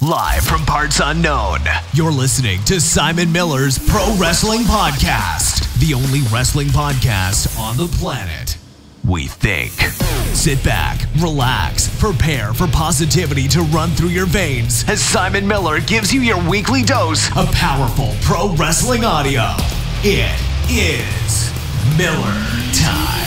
Live from parts unknown, you're listening to Simon Miller's Pro Wrestling Podcast, the only wrestling podcast on the planet, we think. Sit back, relax, prepare for positivity to run through your veins as Simon Miller gives you your weekly dose of powerful pro wrestling audio. It is Miller Time.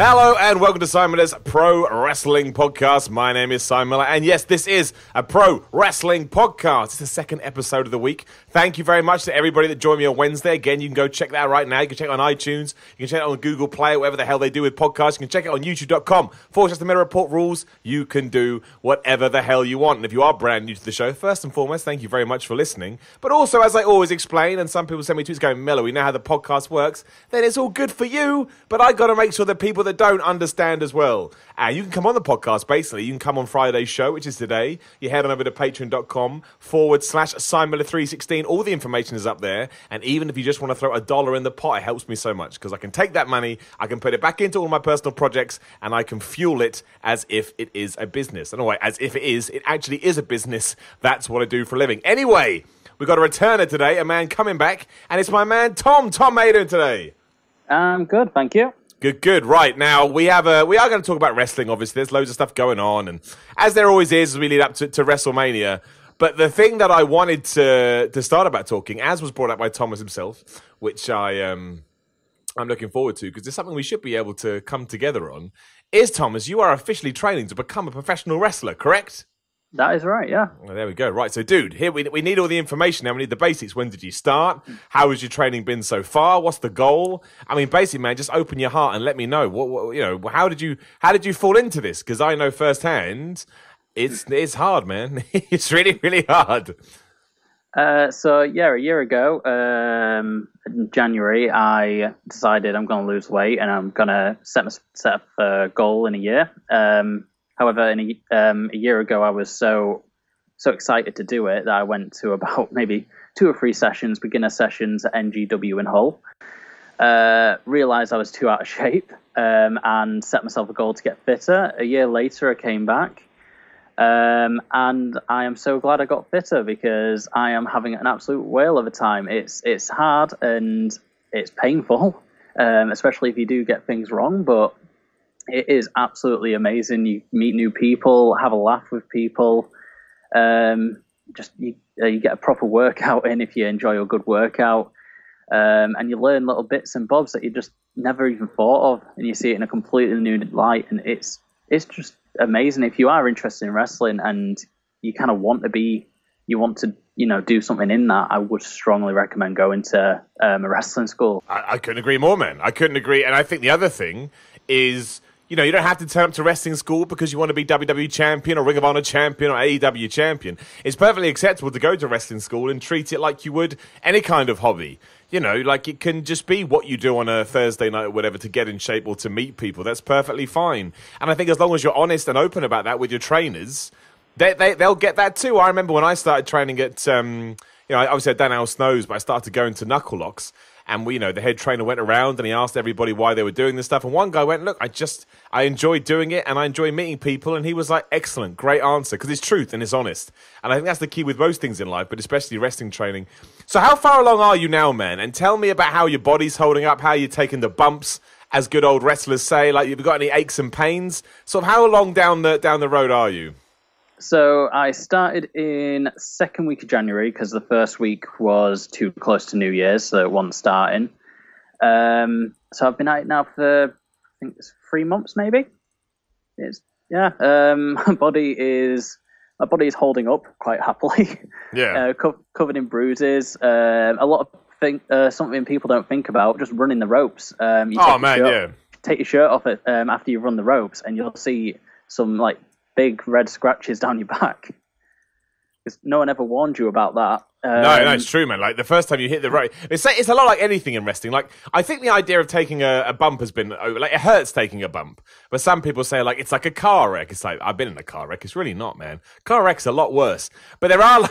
Hello and welcome to Simon Miller's Pro Wrestling Podcast. My name is Simon Miller, and yes, this is a Pro Wrestling Podcast. It's the second episode of the week. Thank you very much to everybody that joined me on Wednesday. Again, you can go check that out right now. You can check it on iTunes. You can check it on Google Play, whatever the hell they do with podcasts. You can check it on youtube.com/The Miller Report rules. You can do whatever the hell you want. And if you are brand new to the show, first and foremost, thank you very much for listening. But also, as I always explain, and some people send me tweets going, Miller, we know how the podcast works, then it's all good for you, but I got to make sure that people that don't understand as well. And you can come on the podcast, basically. You can come on Friday's show, which is today. You head on over to patreon.com/SimonMiller316. All the information is up there. And even if you just want to throw $1 in the pot, it helps me so much because I can take that money, I can put it back into all my personal projects, and I can fuel it as if it is a business. And as if it actually is a business. That's what I do for a living. Anyway, we've got a returner today, a man coming back, and it's my man Tom. Tom, how you doing today? Good, thank you. Good. Right, now, we are going to talk about wrestling, obviously. There's loads of stuff going on, and as there always is as we lead up to WrestleMania. But the thing that I wanted to start about talking, as was brought up by Thomas himself, which I'm looking forward to, because it's something we should be able to come together on, is, Thomas, you are officially training to become a professional wrestler, correct? That is right, yeah. Well, there we go. Right, so, dude, here we need all the information now. We need the basics. When did you start? How has your training been so far? What's the goal? I mean, basically, man, just open your heart and let me know. What how did you fall into this? Because I know firsthand, it's hard, man. It's really, really hard. A year ago, in January, I decided I'm going to lose weight and I'm going to set up a goal in a year. However, a year ago, I was so excited to do it that I went to about maybe 2 or 3 sessions, beginner sessions at NGW in Hull. Realized I was too out of shape and set myself a goal to get fitter. A year later, I came back. And I am so glad I got fitter because I am having an absolute whale of a time. It's hard and it's painful, especially if you do get things wrong, but it is absolutely amazing. You meet new people, have a laugh with people. You get a proper workout in if you enjoy a good workout. And you learn little bits and bobs that you just never even thought of, and you see it in a completely new light. And it's just amazing. If you are interested in wrestling and you kind of want to do something in that, I would strongly recommend going to a wrestling school. I couldn't agree more, man. I couldn't agree. And I think the other thing is, you don't have to turn up to wrestling school because you want to be WWE champion or Ring of Honor champion or AEW champion. It's perfectly acceptable to go to wrestling school and treat it like you would any kind of hobby. Like it can just be what you do on a Thursday night or whatever to get in shape or to meet people. That's perfectly fine. And I think as long as you're honest and open about that with your trainers, they'll get that too. I remember when I started training at, obviously I'd done Al Snow's, but I started going to Knuckle Locks. And the head trainer went around and he asked everybody why they were doing this stuff. And one guy went, look, I enjoy doing it and I enjoy meeting people. And he was like, excellent, great answer. Because it's truth and it's honest. And I think that's the key with most things in life, but especially wrestling training. So how far along are you now, man? And tell me about how your body's holding up, how you're taking the bumps, as good old wrestlers say. Like, have you got any aches and pains? Sort of how long down the road are you? So I started in second week of January because the first week was too close to New Year's, so it wasn't starting. So I've been at it now for, I think it's 3 months maybe. My body is holding up quite happily. Yeah. Covered in bruises. A lot of something people don't think about, just running the ropes. Take your shirt off after you run the ropes, and you'll see some big red scratches down your back. Because no one ever warned you about that. No, it's true, man. Like the first time you hit the rope, it's a lot like anything in wrestling. Like I think the idea of taking a bump has been like it hurts taking a bump, but some people say like it's like a car wreck. It's like I've been in a car wreck. It's really not, man. Car wreck's a lot worse. But there are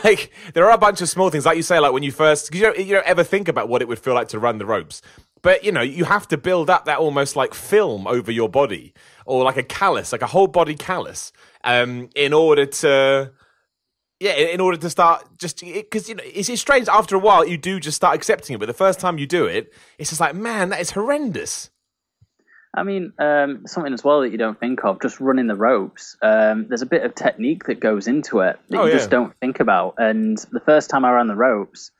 a bunch of small things, like you say, like when you first, because you don't ever think about what it would feel like to run the ropes. But, you have to build up that almost like film over your body, or like a callus, like a whole body callus, in order to Yeah, in order to start just because it's strange. After a while, you do just start accepting it, but the first time you do it, it's just like, man, that is horrendous. I mean, something as well that you don't think of, just running the ropes. There's a bit of technique that goes into it that you just don't think about. And the first time I ran the ropes,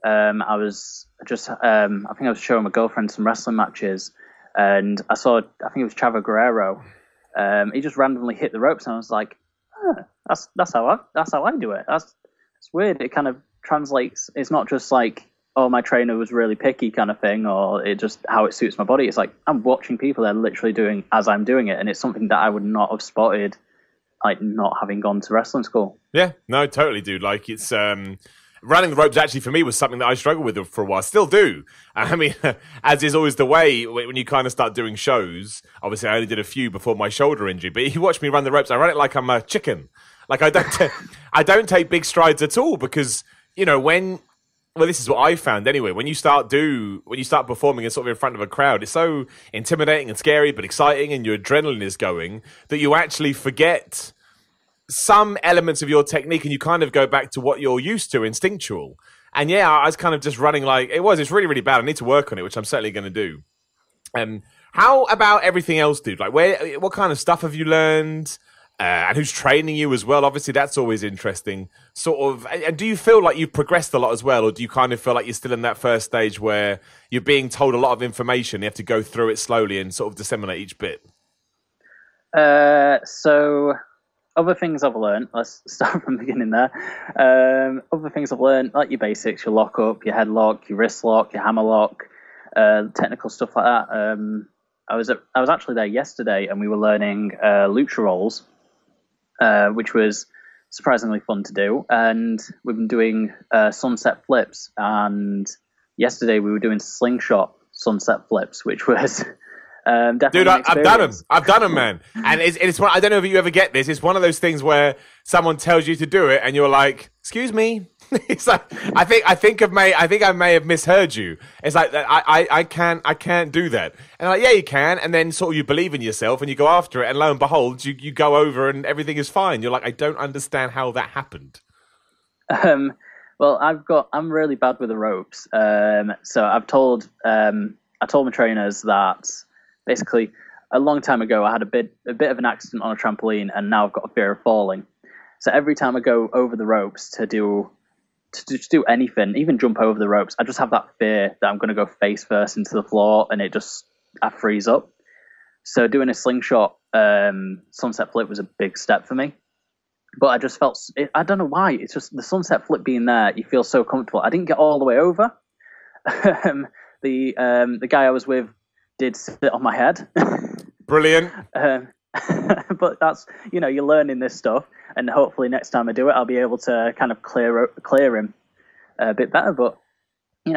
I was just, I think I was showing my girlfriend some wrestling matches, and I think it was Chavo Guerrero. He just randomly hit the ropes, and I was like, that's how I do it. It's weird. It kind of translates. It's not just like, oh, my trainer was really picky kind of thing, or it just how it suits my body. It's like I'm watching people that are literally doing as I'm doing it, and it's something that I would not have spotted, like not having gone to wrestling school. Yeah, no, totally, dude. Like it's running the ropes actually for me was something that I struggled with for a while, still do. I mean, as is always the way when you kind of start doing shows. Obviously, I only did a few before my shoulder injury, but you watch me run the ropes. I run it like I'm a chicken. Like I don't take big strides at all because well, this is what I found anyway. When you start performing sort of in front of a crowd, it's so intimidating and scary, but exciting, and your adrenaline is going that you actually forget some elements of your technique, and you kind of go back to what you're used to, instinctual. And yeah, I was kind of just running like it's really, really bad. I need to work on it, which I'm certainly going to do. How about everything else, dude? Like, what kind of stuff have you learned? And who's training you as well? Obviously, that's always interesting. Sort of, and do you feel like you've progressed a lot as well, or do you kind of feel like you're still in that first stage where you're being told a lot of information, you have to go through it slowly and sort of disseminate each bit? So other things I've learned, let's start from the beginning there. Other things I've learned, like your basics, your lock up, your headlock, your wrist lock, your hammer lock, technical stuff like that. I was actually there yesterday, and we were learning lucha rolls, which was surprisingly fun to do. And we've been doing sunset flips, and yesterday we were doing slingshot sunset flips, which was definitely dude, I've done them, man. And it's one, I don't know if you ever get this. It's one of those things where someone tells you to do it, and you're like, "Excuse me." It's like I think I may have misheard you. It's like I can't do that. And I'm like, yeah, you can. And then sort of you believe in yourself and you go after it, and lo and behold, you go over and everything is fine. You're like, I don't understand how that happened. Well, I'm really bad with the ropes. So I told my trainers that basically a long time ago I had a bit of an accident on a trampoline, and now I've got a fear of falling. So every time I go over the ropes to do anything, even jump over the ropes, I just have that fear that I'm going to go face first into the floor, and I freeze up. So doing a slingshot sunset flip was a big step for me. But I just felt, I don't know why, it's just the sunset flip being there, you feel so comfortable. I didn't get all the way over. The guy I was with did sit on my head. Brilliant. But that's, you're learning this stuff, and hopefully next time I do it, I'll be able to kind of clear him a bit better. But,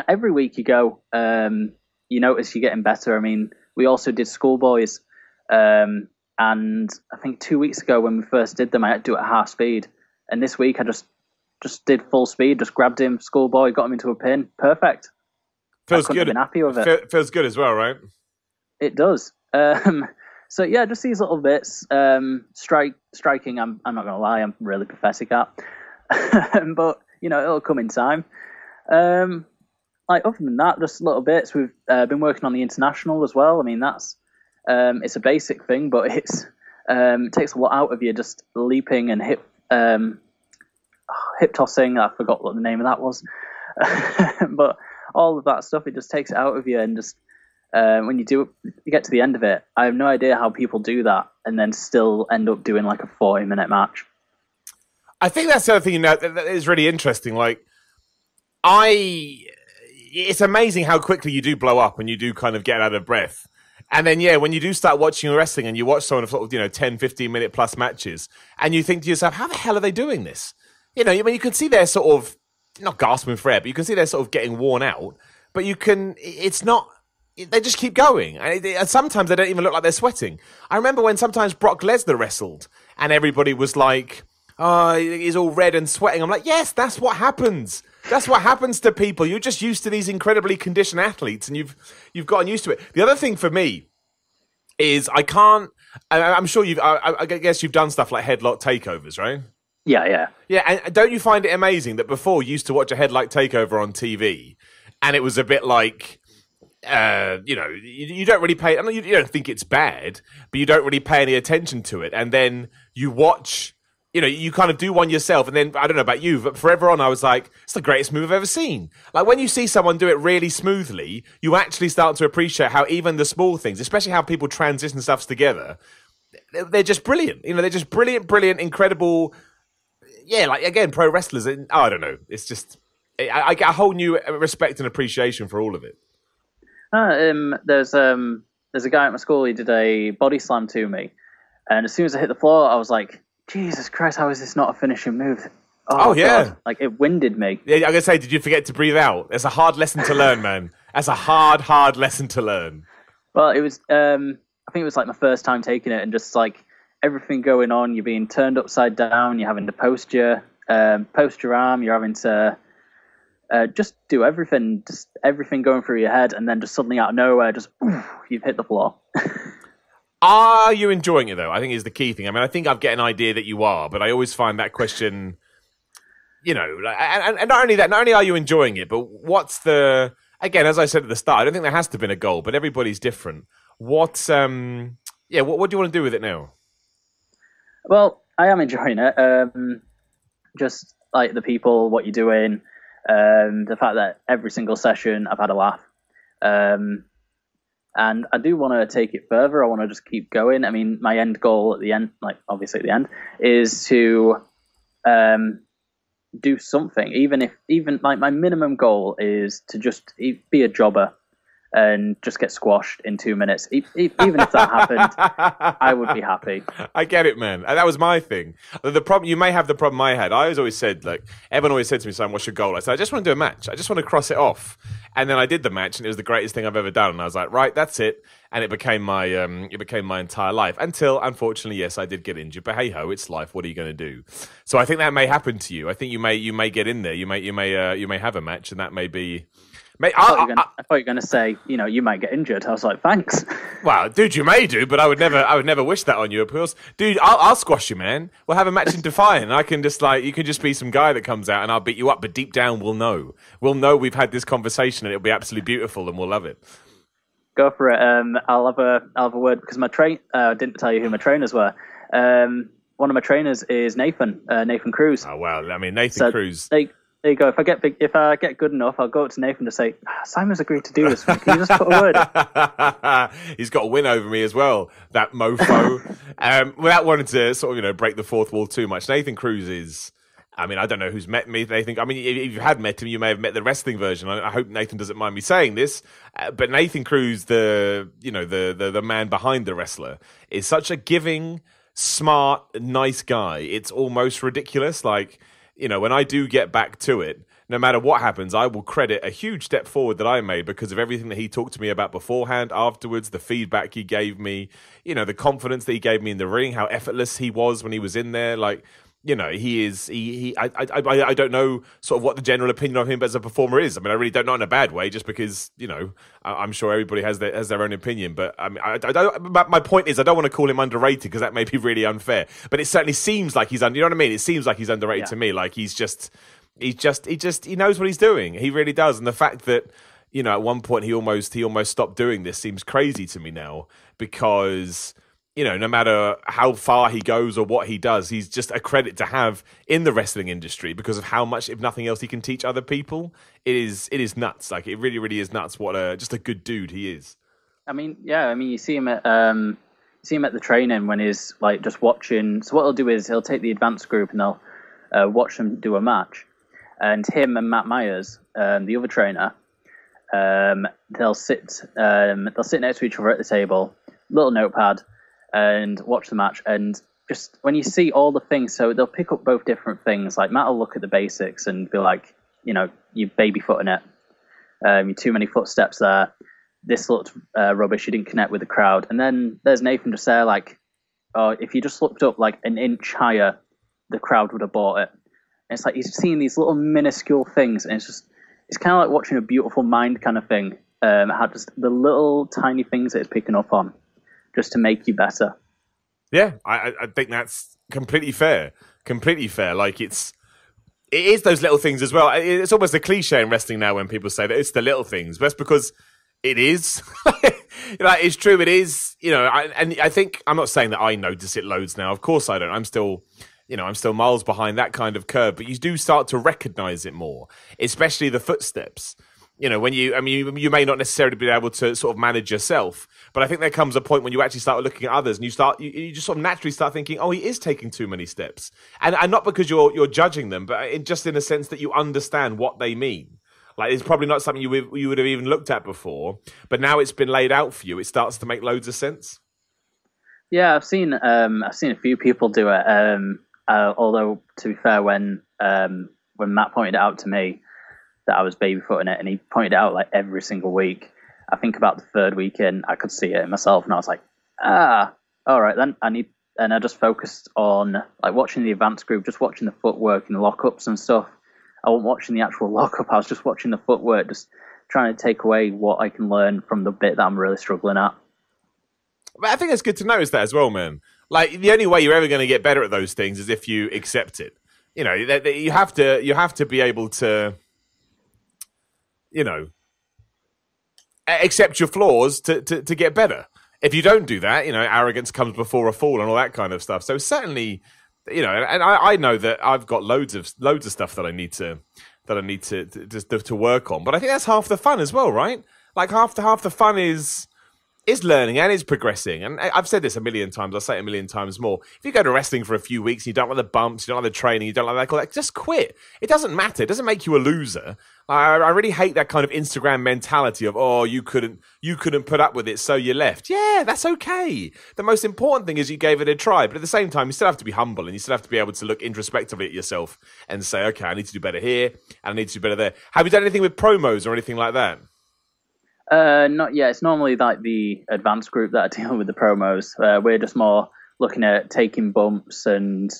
every week you go, you notice you're getting better. I mean, we also did schoolboys, and I think 2 weeks ago when we first did them, I had to do it at half speed. And this week I just did full speed, just grabbed him, schoolboy, got him into a pin. Perfect. Feels good. Have been happy with it. Feels good as well, right? It does. So yeah, just these little bits. Striking, I'm not gonna lie, I'm really pathetic at. But it'll come in time. Like other than that, just little bits. We've been working on the international as well. I mean, that's it's a basic thing, but it takes a lot out of you, just leaping and hip tossing. I forgot what the name of that was. But all of that stuff, it just takes it out of you, and just when you get to the end of it, I have no idea how people do that and then still end up doing like a 40-minute match. I think that's the other thing that is really interesting. Like, it's amazing how quickly you do blow up and you do kind of get out of breath. And then, yeah, when you do start watching wrestling and you watch someone of sort of, 10, 15-minute plus matches, and you think to yourself, how the hell are they doing this? I mean, you can see they're sort of, not gasping for air, but you can see they're sort of getting worn out. But it's not, they just keep going. And sometimes they don't even look like they're sweating. I remember when sometimes Brock Lesnar wrestled and everybody was like, oh, he's all red and sweating. I'm like, yes, that's what happens. That's what happens to people. You're just used to these incredibly conditioned athletes, and you've gotten used to it. The other thing for me is I'm sure I guess you've done stuff like headlock takeovers, right? Yeah. Yeah, and don't you find it amazing that before you used to watch a headlight takeover on TV, and it was a bit like, you don't really pay. I mean, you don't think it's bad, but you don't really pay any attention to it. And then you watch, you kind of do one yourself. And then I don't know about you, but forever on, I was like, it's the greatest move I've ever seen. Like when you see someone do it really smoothly, you actually start to appreciate how even the small things, especially how people transition stuff together, they're just brilliant. They're just brilliant, incredible. Yeah, like again, pro wrestlers. I don't know. It's just I get a whole new respect and appreciation for all of it. There's a guy at my school. He did a body slam to me, and as soon as I hit the floor, I was like, "Jesus Christ, how is this not a finishing move?" Oh yeah, God. Like it winded me. Yeah, I'm gonna say, did you forget to breathe out? It's a hard lesson to learn, man. That's a hard lesson to learn. Well, it was. I think it was like my first time taking it, and just like everything going on. You're being turned upside down. You're having to post your arm. You're having to. Just do everything going through your head, and then just suddenly out of nowhere, you've hit the floor. Are you enjoying it though? I think is the key thing. I mean, I think I've get an idea that you are, but I always find that question, and not only are you enjoying it, but what's the, again, as I said at the start, I don't think there has to be a goal, but everybody's different. What do you want to do with it now? Well, I am enjoying it. Just like the people, what you're doing. The fact that every single session I've had a laugh, and I do want to take it further. I want to just keep going. I mean, my end goal at the end, like obviously at the end, is to do something. Even like my minimum goal is to just be a jobber and just get squashed in 2 minutes. Even if that happened, I would be happy. I get it, man. And that was my thing. The problem, you may have the problem I had. I always said, like, everyone always said to me, "Simon, what's your goal?" I said, "I just want to do a match. I just want to cross it off." And then I did the match, and it was the greatest thing I've ever done. And I was like, right, that's it. And it became my entire life. Until, unfortunately, yes, I did get injured. But hey ho, it's life. What are you going to do? So I think that may happen to you. I think you may get in there. You may have a match, and that may be. Mate, I thought you were going to say, you might get injured. I was like, thanks. Well, dude, you may do, but I would never wish that on you, of course. Dude, I'll squash you, man. We'll have a match in Defiant. I can just you can just be some guy that comes out and I'll beat you up. But deep down, we'll know. We'll know we've had this conversation and it'll be absolutely beautiful and we'll love it. Go for it. I'll have a word because I didn't tell you who my trainers were. One of my trainers is Nathan Cruz. Oh, wow. I mean, Nathan Cruz. There you go. If I get good enough, I'll go up to Nathan to say, "Simon's agreed to do this. Can you just put a word?" He's got a win over me as well, that mofo. Without wanting to sort of break the fourth wall too much, Nathan Cruz is. I mean, I don't know who's met me. I mean, if you had met him, you may have met the wrestling version. I hope Nathan doesn't mind me saying this, but Nathan Cruz, the man behind the wrestler, is such a giving, smart, nice guy. It's almost ridiculous. Like. When I do get back to it, no matter what happens, I will credit a huge step forward that I made because of everything that he talked to me about beforehand, afterwards, the feedback he gave me, the confidence that he gave me in the ring, how effortless he was when he was in there. Like, he is, I don't know sort of what the general opinion of him as a performer is. I mean, I really don't know in a bad way, just because, I'm sure everybody has their own opinion. But I mean, my point is, I don't want to call him underrated because that may be really unfair. But it certainly seems like you know what I mean? It seems like he's underrated to me. Like he knows what he's doing. He really does. And the fact that, at one point he almost stopped doing this seems crazy to me now because. No matter how far he goes or what he does, he's just a credit to have in the wrestling industry because of how much, if nothing else, he can teach other people. It is nuts. Like it really, really is nuts. What just a good dude he is. I mean, yeah. I mean, you see him at the training when he's like just watching. So what he'll do is he'll take the advanced group and they'll watch them do a match, and him and Matt Myers, the other trainer, they'll sit next to each other at the table, little notepad. And watch the match, and just when you see all the things, so they'll pick up both different things. Like Matt will look at the basics and be like, you baby footing it, you too many footsteps there. This looked rubbish. You didn't connect with the crowd. And then there's Nathan just there, like, oh, if you just looked up like an inch higher, the crowd would have bought it. And it's like he's seeing these little minuscule things, and it's kind of like watching a beautiful mind kind of thing. How just the little tiny things that it's picking up on. Just to make you better. Yeah, I think that's completely fair. completely fair. Like it is those little things as well. It's almost a cliche in wrestling now when people say that it's the little things. But that's because it is. It's true. It is. And I think I'm not saying that I notice it loads now. Of course I don't. I'm still miles behind that kind of curve. But you do start to recognize it more, especially the footsteps. When you may not necessarily be able to sort of manage yourself, but I think there comes a point when you actually start looking at others and you just sort of naturally start thinking, oh, he is taking too many steps. And not because you're judging them, but just in a sense that you understand what they mean. Like, it's probably not something you would have even looked at before, but now it's been laid out for you. It starts to make loads of sense. Yeah, I've seen a few people do it. Although, to be fair, when Matt pointed it out to me, that I was babyfooting it, and he pointed it out like every single week. I think about the third week in, I could see it in myself, and I was like, all right then. And I just focused on like watching the advanced group, just watching the footwork and the lockups and stuff. I wasn't watching the actual lockup. I was just watching the footwork, just trying to take away what I can learn from the bit that I'm really struggling at. But I think it's good to notice that as well, man. Like, the only way you're ever going to get better at those things is if you accept it. You have to be able to, accept your flaws to get better. If you don't do that, arrogance comes before a fall and all that kind of stuff. So certainly, and I know that I've got loads of stuff that I need to work on. But I think that's half the fun as well, right? Like half the fun is learning and is progressing. And I've said this a million times. I'll say it a million times more. If you go to wrestling for a few weeks and you don't like the bumps, you don't like the training, you don't like that, just quit. It doesn't matter. It doesn't make you a loser. I really hate that kind of Instagram mentality of, oh, you couldn't put up with it, so you left. Yeah, that's okay. The most important thing is you gave it a try. But at the same time, you still have to be humble and you still have to be able to look introspectively at yourself and say, okay, I need to do better here and I need to do better there. Have you done anything with promos or anything like that? Not yet. It's normally like the advanced group that are dealing with the promos. We're just more looking at taking bumps and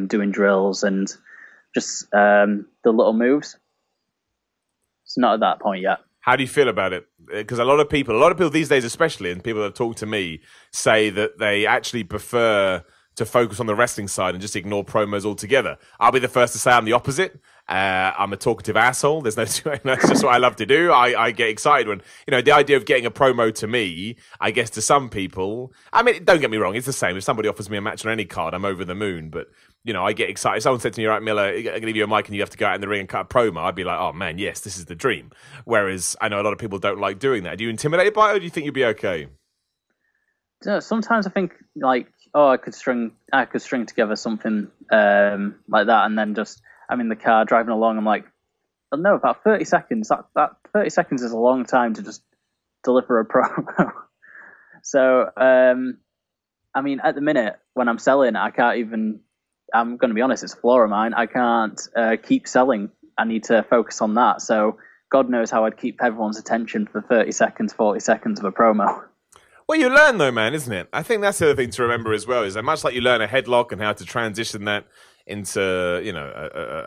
doing drills and just the little moves. It's not at that point yet. How do you feel about it? Because a lot of people these days especially, and people that have talked to me, say that they actually prefer to focus on the wrestling side and just ignore promos altogether. I'll be the first to say I'm the opposite. I'm a talkative asshole. That's just what I love to do. I get excited when, the idea of getting a promo to me, I guess to some people, I mean, don't get me wrong, it's the same. If somebody offers me a match on any card, I'm over the moon. But, I get excited. If someone said to me, all right, Miller, I'm going to give you a mic and you have to go out in the ring and cut a promo, I'd be like, oh man, yes, this is the dream. Whereas I know a lot of people don't like doing that. Are you intimidated by it, or do you think you'll be okay? Sometimes I think like, oh, I could string together something like that, and then just I'm in the car driving along. I'm like, I don't know, about 30 seconds. That 30 seconds is a long time to just deliver a promo. So, I mean, at the minute when I'm selling, I can't even. I'm going to be honest, it's a flaw of mine. I can't keep selling. I need to focus on that. So, God knows how I'd keep everyone's attention for 30 seconds, 40 seconds of a promo. Well, you learn though, man, isn't it? I think that's the other thing to remember as well, is that much like you learn a headlock and how to transition that into,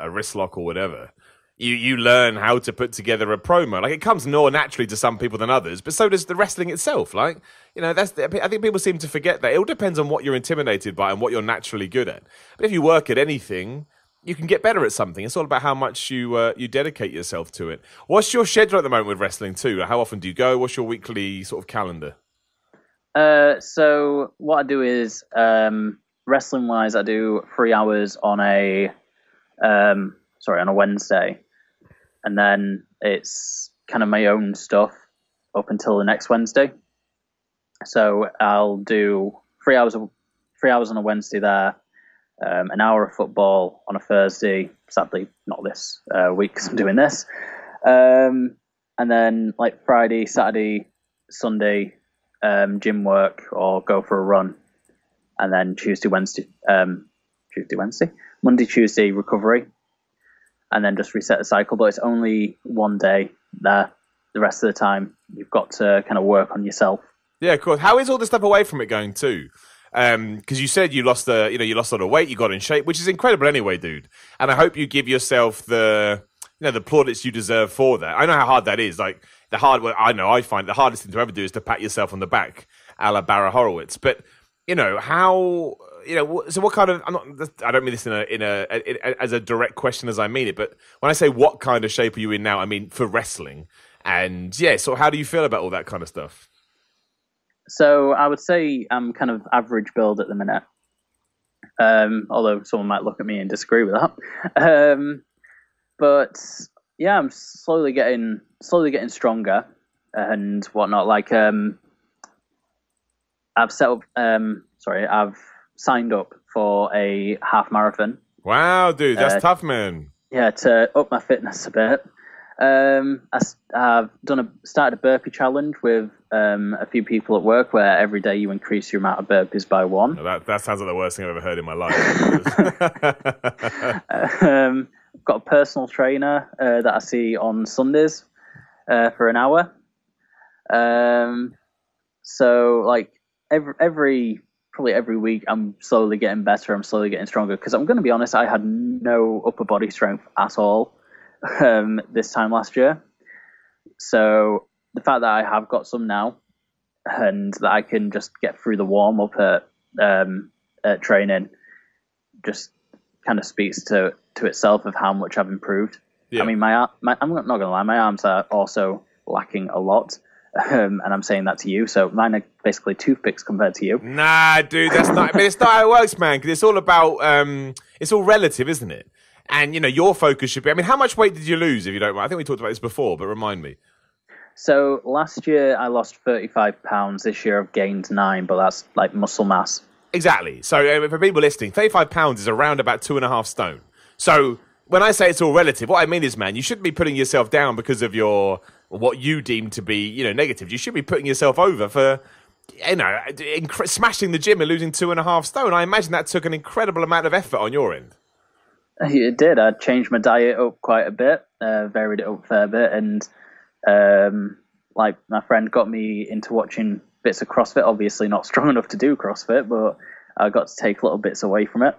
a wrist lock or whatever, you learn how to put together a promo. Like, it comes more naturally to some people than others, but so does the wrestling itself. Like, I think people seem to forget that. It all depends on what you're intimidated by and what you're naturally good at. But if you work at anything, you can get better at something. It's all about how much you dedicate yourself to it. What's your schedule at the moment with wrestling too? How often do you go? What's your weekly sort of calendar? So what I do is, wrestling wise, I do 3 hours on a Wednesday, and then it's kind of my own stuff up until the next Wednesday. So I'll do 3 hours on a Wednesday there, an hour of football on a Thursday. Sadly, not this week because I'm doing this, and then like Friday, Saturday, Sunday. Gym work or go for a run, and then Monday, Tuesday recovery, and then just reset the cycle. But it's only one day there. The rest of the time, you've got to kind of work on yourself. Yeah, of course. How is all the stuff away from it going too? Because you said you lost a lot of weight, you got in shape, which is incredible anyway, dude. And I hope you give yourself the plaudits you deserve for that. I know how hard that is. Like, I find the hardest thing to ever do is to pat yourself on the back, a la Barra Horowitz. But, So what kind of? I don't mean this as a direct question as I mean it, but when I say what kind of shape are you in now, I mean for wrestling. And yeah, so how do you feel about all that kind of stuff? So I would say I'm kind of average build at the minute. Although someone might look at me and disagree with that. But yeah, I'm slowly getting stronger and whatnot. Like I've signed up for a half marathon. Wow, dude, that's tough, man. Yeah, to up my fitness a bit. I've started a burpee challenge with a few people at work, where every day you increase your amount of burpees by 1. That sounds like the worst thing I've ever heard in my life. I've got a personal trainer that I see on Sundays for an hour. So like probably every week, I'm slowly getting better. I'm slowly getting stronger, because I'm going to be honest, I had no upper body strength at all this time last year. So the fact that I have got some now, and that I can just get through the warm up at training, just kind of speaks to itself of how much I've improved. Yeah. I mean, I'm not gonna lie, my arms are also lacking a lot. And I'm saying that to you, so mine are basically toothpicks compared to you. Nah, dude, that's not. I mean, it's not how it works, man. Because it's all about, it's all relative, isn't it? And your focus should be. I mean, how much weight did you lose, if you don't mind? I think we talked about this before, but remind me. So last year I lost 35 pounds. This year I've gained 9, but that's like muscle mass. Exactly. So for people listening, 35 pounds is around about 2.5 stone. So when I say it's all relative, what I mean is, man, you shouldn't be putting yourself down because of what you deem to be, negative. You should be putting yourself over for, smashing the gym and losing 2.5 stone. I imagine that took an incredible amount of effort on your end. It did. I changed my diet up quite a bit, varied it up a fair bit, and like my friend got me into watching bits of CrossFit. Obviously not strong enough to do CrossFit, but I got to take little bits away from it,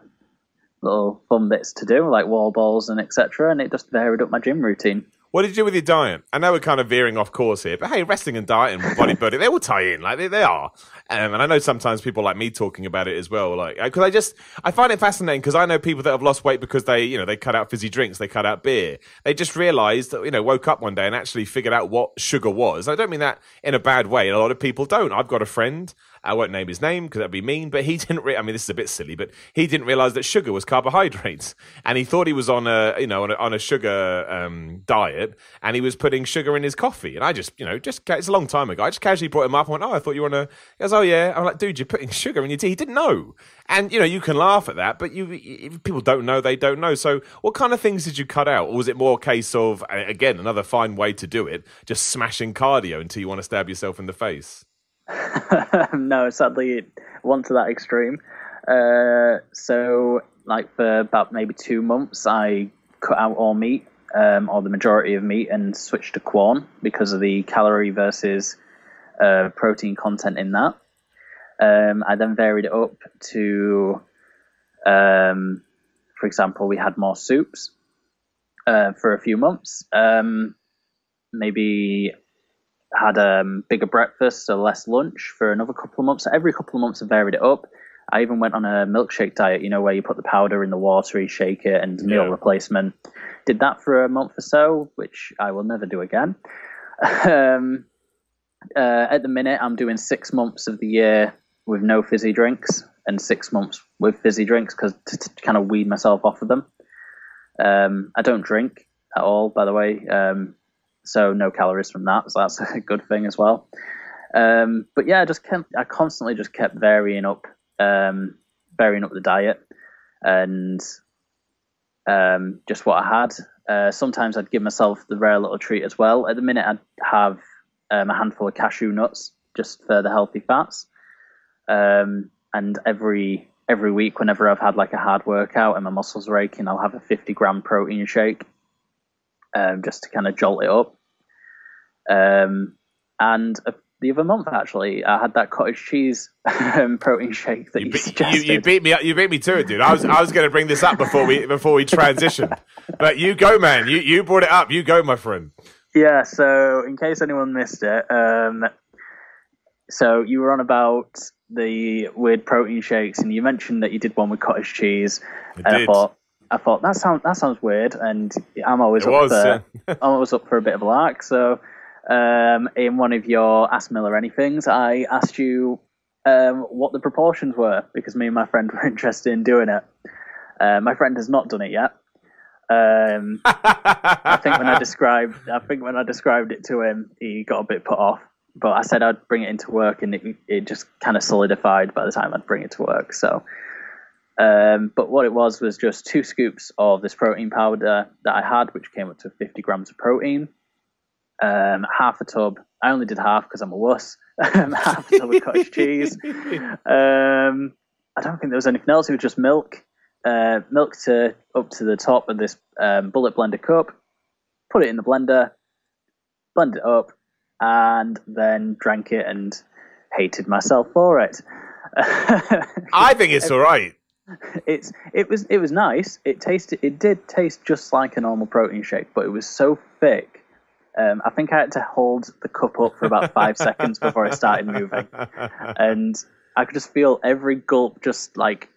little fun bits to do, like wall balls and etc. And it just varied up my gym routine. What did you do with your diet? I know we're kind of veering off course here, but hey, wrestling and diet and bodybuilding, they all tie in, like they are. And I know sometimes people like me talking about it as well, like, because I find it fascinating, because I know people that have lost weight because they cut out fizzy drinks, they cut out beer. They just realized that, woke up one day and actually figured out what sugar was. I don't mean that in a bad way. A lot of people don't. I've got a friend, I won't name his name because that'd be mean, but he didn't. I mean, this is a bit silly, but he didn't realize that sugar was carbohydrates, and he thought he was on a sugar diet, and he was putting sugar in his coffee. And I just it's a long time ago. I just casually brought him up and went, "Oh, I thought you were on a." He goes, "Oh yeah." I'm like, "Dude, you're putting sugar in your tea." He didn't know, and you can laugh at that, but if people don't know, they don't know. So, what kind of things did you cut out, or was it more a case of, again, another fine way to do it, just smashing cardio until you want to stab yourself in the face? No, sadly, it went to that extreme. So, like, for about maybe 2 months, I cut out all meat, or the majority of meat, and switched to Quorn because of the calorie versus protein content in that. I then varied it up to, for example, we had more soups for a few months. Maybe had a bigger breakfast, so less lunch for another couple of months. So every couple of months I varied it up. I even went on a milkshake diet, where you put the powder in the water, you shake it, and meal replacement. Did that for a month or so, which I will never do again. At the minute, I'm doing 6 months of the year with no fizzy drinks, and 6 months with fizzy drinks, because to kind of weed myself off of them. I don't drink at all, by the way. So no calories from that, so that's a good thing as well. But yeah, I constantly just kept varying up the diet, and just what I had. Sometimes I'd give myself the rare little treat as well. At the minute, I'd have a handful of cashew nuts just for the healthy fats. And every week, whenever I've had like a hard workout and my muscles are aching, I'll have a 50-gram protein shake, just to kind of jolt it up. And the other month, actually, I had that cottage cheese protein shake that you suggested. You beat me up. You beat me to it, dude. I was going to bring this up before we transitioned, but you go, man. You brought it up. You go, my friend. Yeah. So, in case anyone missed it, so you were on about the weird protein shakes, and you mentioned that you did one with cottage cheese, I thought that sounds weird, and I'm always I'm always up for a bit of a lark. So, in one of your Ask Miller Anythings, I asked you what the proportions were because me and my friend were interested in doing it. My friend has not done it yet. I think when I described it to him, he got a bit put off. But I said I'd bring it into work, and it just kind of solidified by the time I'd bring it to work. So, but what it was just 2 scoops of this protein powder that I had, which came up to 50 grams of protein. Half a tub. I only did half because I'm a wuss. Half a tub of cottage cheese. I don't think there was anything else. It was just milk. Milk up to the top of this bullet blender cup. Put it in the blender. Blend it up. And then drank it and hated myself for it. I think it's all right. It was nice. It did taste just like a normal protein shake, but it was so thick. I think I had to hold the cup up for about 5 seconds before it started moving, and I could just feel every gulp just like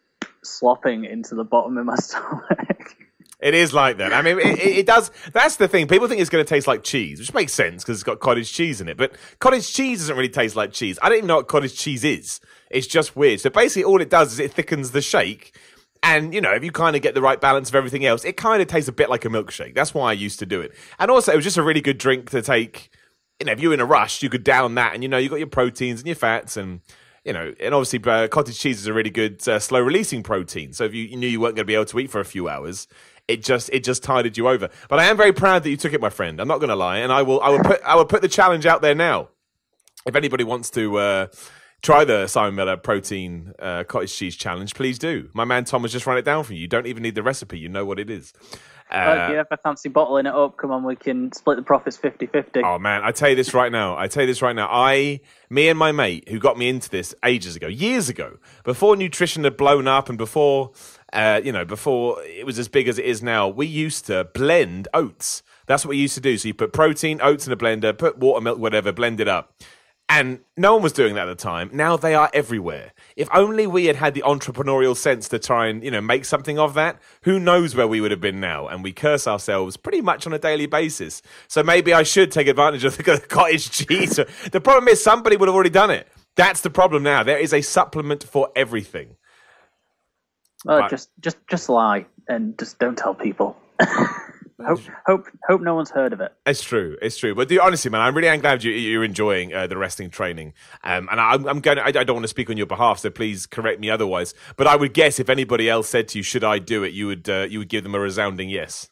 slopping into the bottom of my stomach. It is like that. I mean, it does. That's the thing. People think it's going to taste like cheese, which makes sense because it's got cottage cheese in it. But cottage cheese doesn't really taste like cheese. I don't even know what cottage cheese is. It's just weird. So basically all it does is it thickens the shake. And, if you kind of get the right balance of everything else, it kind of tastes a bit like a milkshake. That's why I used to do it. And also, it was just a really good drink to take. If you're in a rush, you could down that. And, you got your proteins and your fats and... and obviously cottage cheese is a really good slow-releasing protein. So if you knew you weren't going to be able to eat for a few hours, it just tided you over. But I am very proud that you took it, my friend. I'm not going to lie, and I will put the challenge out there now. If anybody wants to try the Simon Miller protein cottage cheese challenge, please do. My man Tom has just run it down for you. You don't even need the recipe. You know what it is. If I fancy bottling it up, come on, we can split the profits 50-50. Oh, man, I tell you this right now. Me and my mate, who got me into this years ago, before nutrition had blown up and before it was as big as it is now, we used to blend oats. That's what we used to do. So you put protein, oats in a blender, put water, milk, whatever, blend it up. And no one was doing that at the time. Now they are everywhere. If only we had the entrepreneurial sense to try and, make something of that, who knows where we would have been now. And we curse ourselves pretty much on a daily basis. So maybe I should take advantage of the cottage cheese. The problem is somebody would have already done it. That's the problem now. There is a supplement for everything. Well, just lie and just don't tell people. Hope no one's heard of it. It's true. But honestly, man, I really am glad you're enjoying the wrestling training. And I don't want to speak on your behalf, so please correct me otherwise. But I would guess if anybody else said to you, "Should I do it?" you would give them a resounding yes.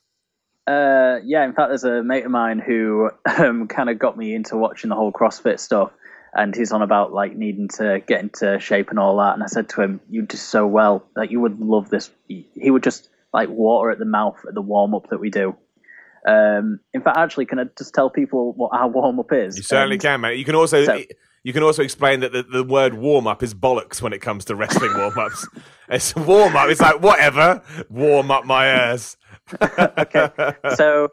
Yeah. In fact, there's a mate of mine who kind of got me into watching the whole CrossFit stuff, and he's on about like needing to get into shape and all that. And I said to him, "You do so well. Like you would love this." He would just like water at the mouth at the warm up that we do. In fact, actually, can I just tell people what our warm up is? You certainly can, mate. You can also explain that the word warm up is bollocks when it comes to wrestling warm ups. It's warm up. It's like whatever. Warm up my ass. Okay, so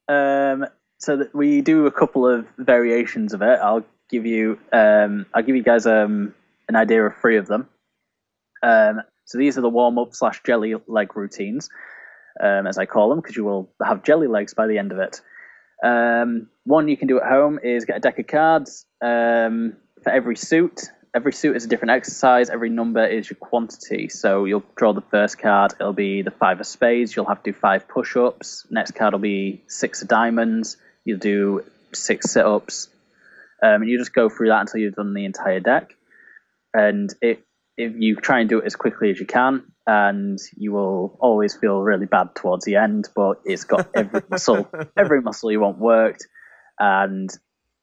that we do a couple of variations of it. I'll give you guys an idea of 3 of them. So these are the warm-up / jelly leg routines, as I call them, because you will have jelly legs by the end of it. One you can do at home is get a deck of cards for every suit. Every suit is a different exercise. Every number is your quantity. So you'll draw the first card. It'll be the 5 of spades. You'll have to do 5 push-ups. Next card will be 6 of diamonds. You'll do 6 sit-ups. And you just go through that until you've done the entire deck. And if you try and do it as quickly as you can, and you will always feel really bad towards the end, but it's got every muscle you want worked, and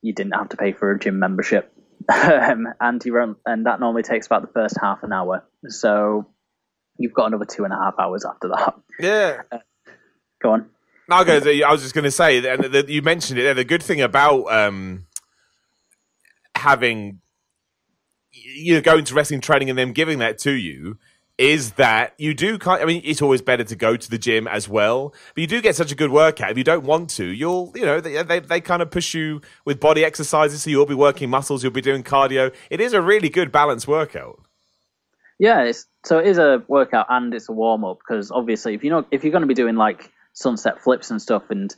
you didn't have to pay for a gym membership. And that normally takes about the first half an hour. So you've got another 2.5 hours after that. Yeah. Go on. No, I was just going to say, and you mentioned it there, the good thing about having... going to wrestling training and them giving that to you is that you do kind. I mean, it's always better to go to the gym as well, but you do get such a good workout. If you don't want to, they kind of push you with body exercises, so you'll be working muscles, you'll be doing cardio. It is a really good balanced workout. Yeah, it is a workout and it's a warm up, because obviously if you're going to be doing like sunset flips and stuff and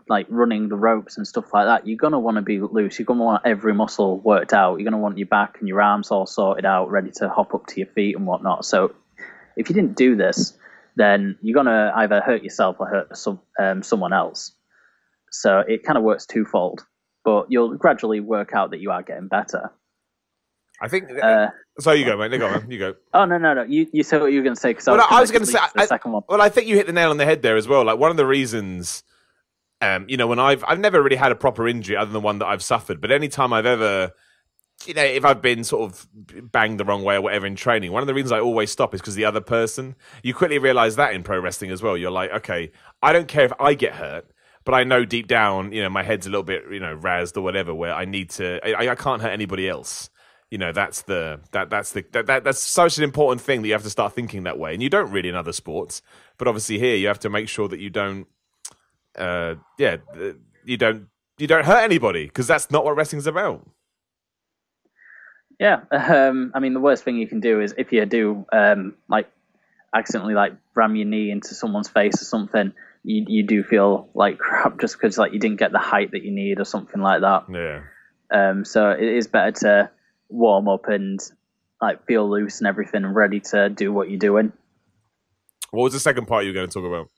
like running the ropes and stuff like that, you're going to want to be loose. You're going to want every muscle worked out. You're going to want your back and your arms all sorted out, ready to hop up to your feet and whatnot. So if you didn't do this, then you're going to either hurt yourself or hurt someone else. So it kind of works twofold, but you'll gradually work out that you are getting better. I think. So you go, mate. Go on. You go. Oh no! You said what you were going to say. Because I was going to say the second one. Well, I think you hit the nail on the head there as well. Like, one of the reasons, when I've never really had a proper injury other than one that I've suffered. But any time I've ever, if I've been sort of banged the wrong way or whatever in training, one of the reasons I always stop is because the other person. You quickly realize that in pro wrestling as well. You're like, okay, I don't care if I get hurt, but I know deep down, my head's a little bit, razzed or whatever, where I need to. I can't hurt anybody else. That's such an important thing that you have to start thinking that way, and you don't really in other sports. But obviously here, you have to make sure that you don't, you don't hurt anybody, because that's not what wrestling's about. Yeah, I mean, the worst thing you can do is if you do like accidentally like ram your knee into someone's face or something, you do feel like crap just because like you didn't get the height that you need or something like that. Yeah. So it is better to warm up and like feel loose and everything and ready to do what you're doing. What was the second part you were going to talk about?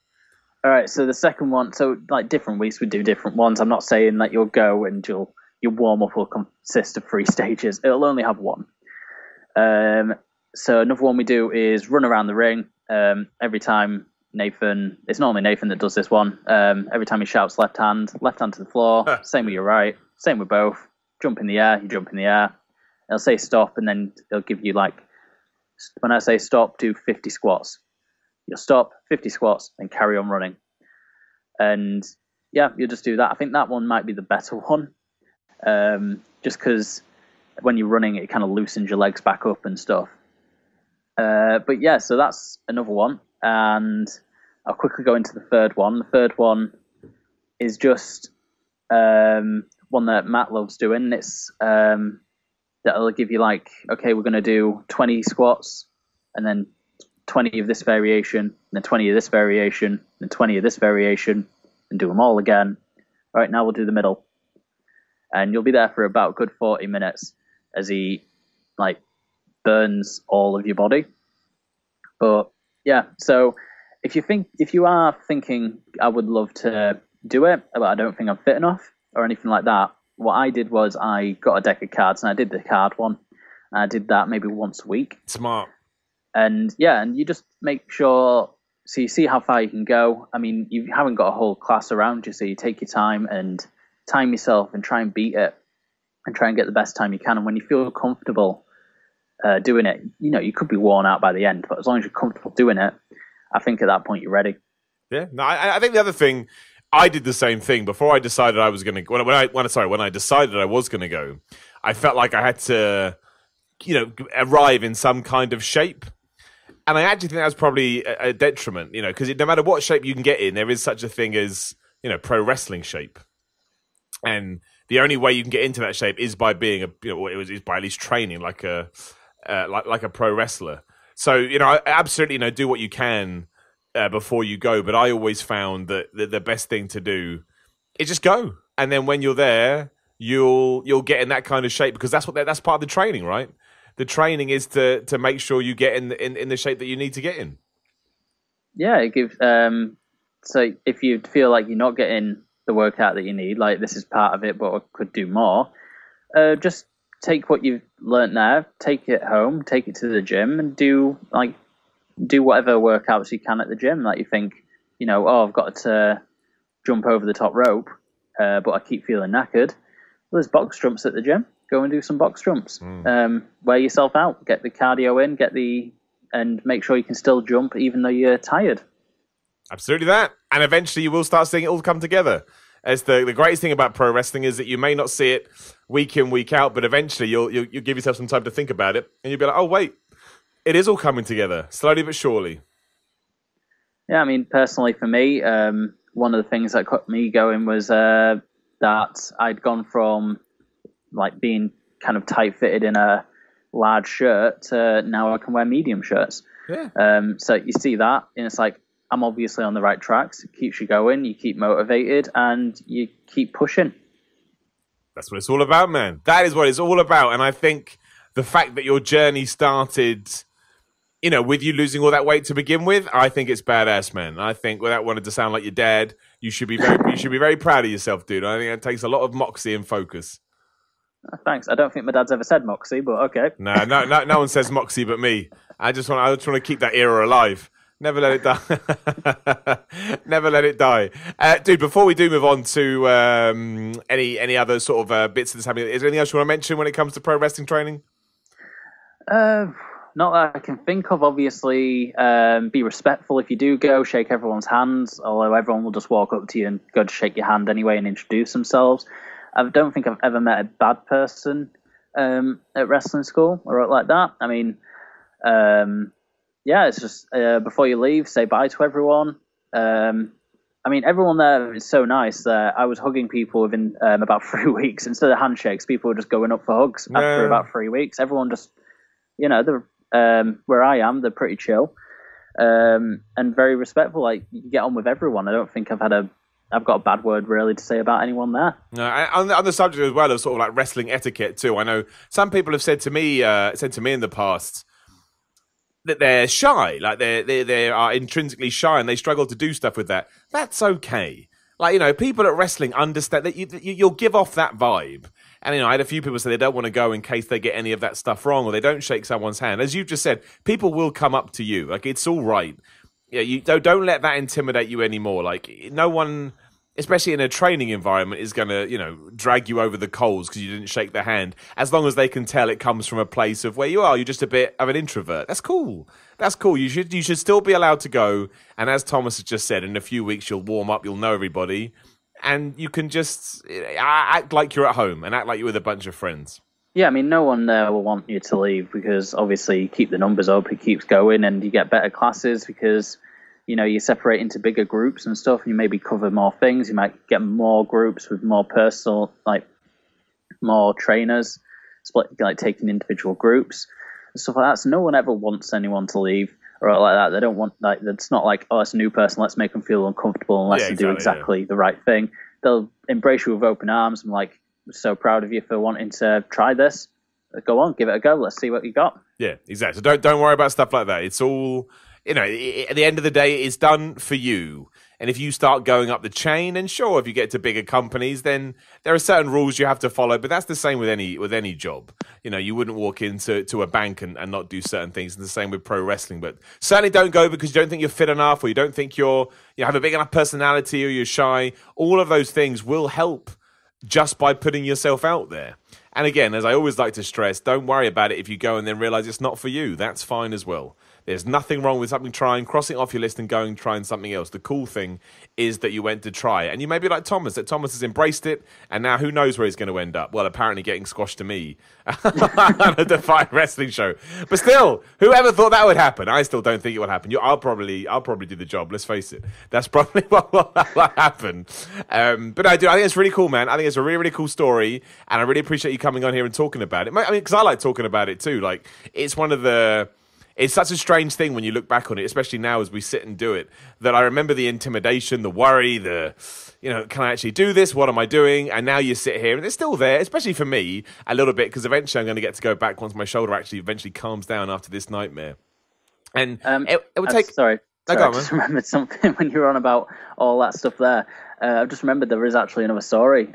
All right, so the second one, so like different weeks we do different ones. I'm not saying that you'll go and your warm up will consist of 3 stages. It'll only have one. So another one we do is run around the ring. Every time Nathan, it's not only Nathan that does this one. Every time he shouts left hand to the floor. Same with your right. Same with both. Jump in the air, you jump in the air. It'll say stop, and then it'll give you like, when I say stop, do 50 squats. You'll stop, 50 squats, then carry on running. And yeah, you'll just do that. I think that one might be the better one, just because when you're running, it kind of loosens your legs back up and stuff. But yeah, so that's another one. And I'll quickly go into the third one. The third one is just one that Matt loves doing. It's that'll give you like, okay, we're going to do 20 squats and then 20 of this variation, and then 20 of this variation, and then 20 of this variation, and do them all again. All right, now we'll do the middle. And you'll be there for about a good 40 minutes as he like burns all of your body. But yeah, so if you are thinking I would love to do it, but I don't think I'm fit enough or anything like that, what I did was I got a deck of cards and I did the card one. And I did that maybe once a week. Smart. And yeah, and you just make sure, so you see how far you can go. I mean, you haven't got a whole class around you, so you take your time and time yourself and try and beat it and try and get the best time you can. And when you feel comfortable doing it, you could be worn out by the end, but as long as you're comfortable doing it, I think at that point you're ready. Yeah, no, I think the other thing, I did the same thing before I decided I was going to. When I decided I was going to go, I felt like I had to, arrive in some kind of shape, and I actually think that was probably a detriment, because no matter what shape you can get in, there is such a thing as pro wrestling shape, and the only way you can get into that shape is by being is by at least training like a pro wrestler. So I absolutely do what you can. Before you go, but I always found that the best thing to do is just go, and then when you're there, you'll get in that kind of shape, because that's part of the training, right? The training is to make sure you get in the shape that you need to get in. Yeah, it gives. So if you feel like you're not getting the workout that you need, like this is part of it, but I could do more, just take what you've learnt there, take it home, take it to the gym, and do whatever workouts you can at the gym. Like you think, I've got to jump over the top rope, but I keep feeling knackered. Well, there's box jumps at the gym. Go and do some box jumps. Wear yourself out, get the cardio in, and make sure you can still jump even though you're tired. Absolutely that. And eventually you will start seeing it all come together. As the greatest thing about pro wrestling is that you may not see it week in, week out, but eventually you'll give yourself some time to think about it, and you'll be like, oh, wait, it is all coming together, slowly but surely. Yeah, I mean, personally for me, one of the things that got me going was that I'd gone from like being kind of tight-fitted in a large shirt to now I can wear medium shirts. Yeah. So you see that, and it's like, I'm obviously on the right tracks. It keeps you going, you keep motivated, and you keep pushing. That's what it's all about, man. That is what it's all about. And I think the fact that your journey started, you know, with you losing all that weight to begin with, I think it's badass, man. I think, without wanting to sound like your dad, you should be very proud of yourself, dude. I think it takes a lot of moxie and focus. Thanks. I don't think my dad's ever said moxie, but okay. No one says moxie but me. I just want to keep that era alive. Never let it die. Never let it die. Dude, before we do move on to any other sort of bits of this happening, is there anything else you want to mention when it comes to pro wrestling training? Not that I can think of. Obviously, be respectful if you do go. Shake everyone's hands, although everyone will just walk up to you and go to shake your hand anyway and introduce themselves. I don't think I've ever met a bad person at wrestling school or like that. I mean, yeah, it's just before you leave, say bye to everyone. I mean, everyone there is so nice. I was hugging people within about 3 weeks. Instead of handshakes, people were just going up for hugs after about 3 weeks. Everyone just, you know, where I am, they're pretty chill and very respectful. Like, you get on with everyone. I don't think I've got a bad word really to say about anyone there. No, on the subject as well of sort of like wrestling etiquette too. I know some people have said to me in the past that they're shy, like they are intrinsically shy and they struggle to do stuff with that. That's okay. Like, you know, people at wrestling understand that you'll give off that vibe. And, you know, I had a few people say they don't want to go in case they get any of that stuff wrong or they don't shake someone's hand. As you've just said, people will come up to you. Like, it's all right. Yeah, you don't let that intimidate you anymore. Like, no one, especially in a training environment, is going to, you know, drag you over the coals because you didn't shake their hand. As long as they can tell it comes from a place of where you're just a bit of an introvert. That's cool. That's cool. You should still be allowed to go. And as Thomas has just said, in a few weeks you'll warm up, you'll know everybody, and you can just act like you're at home and act like you're with a bunch of friends. Yeah, I mean, no one there will want you to leave because obviously you keep the numbers up, it keeps going, and you get better classes because, you know, you separate into bigger groups and stuff. You maybe cover more things. You might get more groups with more personal, like more trainers, split, like taking individual groups and stuff like that. So no one ever wants anyone to leave or like that. They don't want, like, it's not like, oh, it's a new person, let's make them feel uncomfortable unless they do exactly the right thing. They'll embrace you with open arms and like, so proud of you for wanting to try this. Go on, give it a go. Let's see what you got. Yeah, exactly. So don't worry about stuff like that. It's all, you know, at the end of the day, it's done for you. And if you start going up the chain, and sure, if you get to bigger companies, then there are certain rules you have to follow. But that's the same with any job. You know, you wouldn't walk into a bank and not do certain things. And the same with pro wrestling. But certainly don't go because you don't think you're fit enough, or you don't think you have a big enough personality, or you're shy. All of those things will help just by putting yourself out there. And again, as I always like to stress, don't worry about it if you go and then realize it's not for you. That's fine as well. There's nothing wrong with something crossing off your list and going and trying something else. The cool thing is that you went to try it. And you may be like Thomas, that Thomas has embraced it, and now who knows where he's going to end up. Well, apparently getting squashed to me on a Defiant Wrestling show. But still, whoever thought that would happen? I still don't think it will happen. I'll probably do the job, let's face it. That's probably what will happen. But I think it's really cool, man. I think it's a really, really cool story, and I really appreciate you coming on here and talking about it. I mean, because I like talking about it too. Like, it's such a strange thing when you look back on it, especially now as we sit and do it, that I remember the intimidation, the worry, can I actually do this? What am I doing? And now you sit here and it's still there, especially for me, a little bit, because eventually I'm going to get to go back once my shoulder actually eventually calms down after this nightmare. And it would take... Sorry, I just remembered something when you were on about all that stuff there. I just remembered there is actually another story.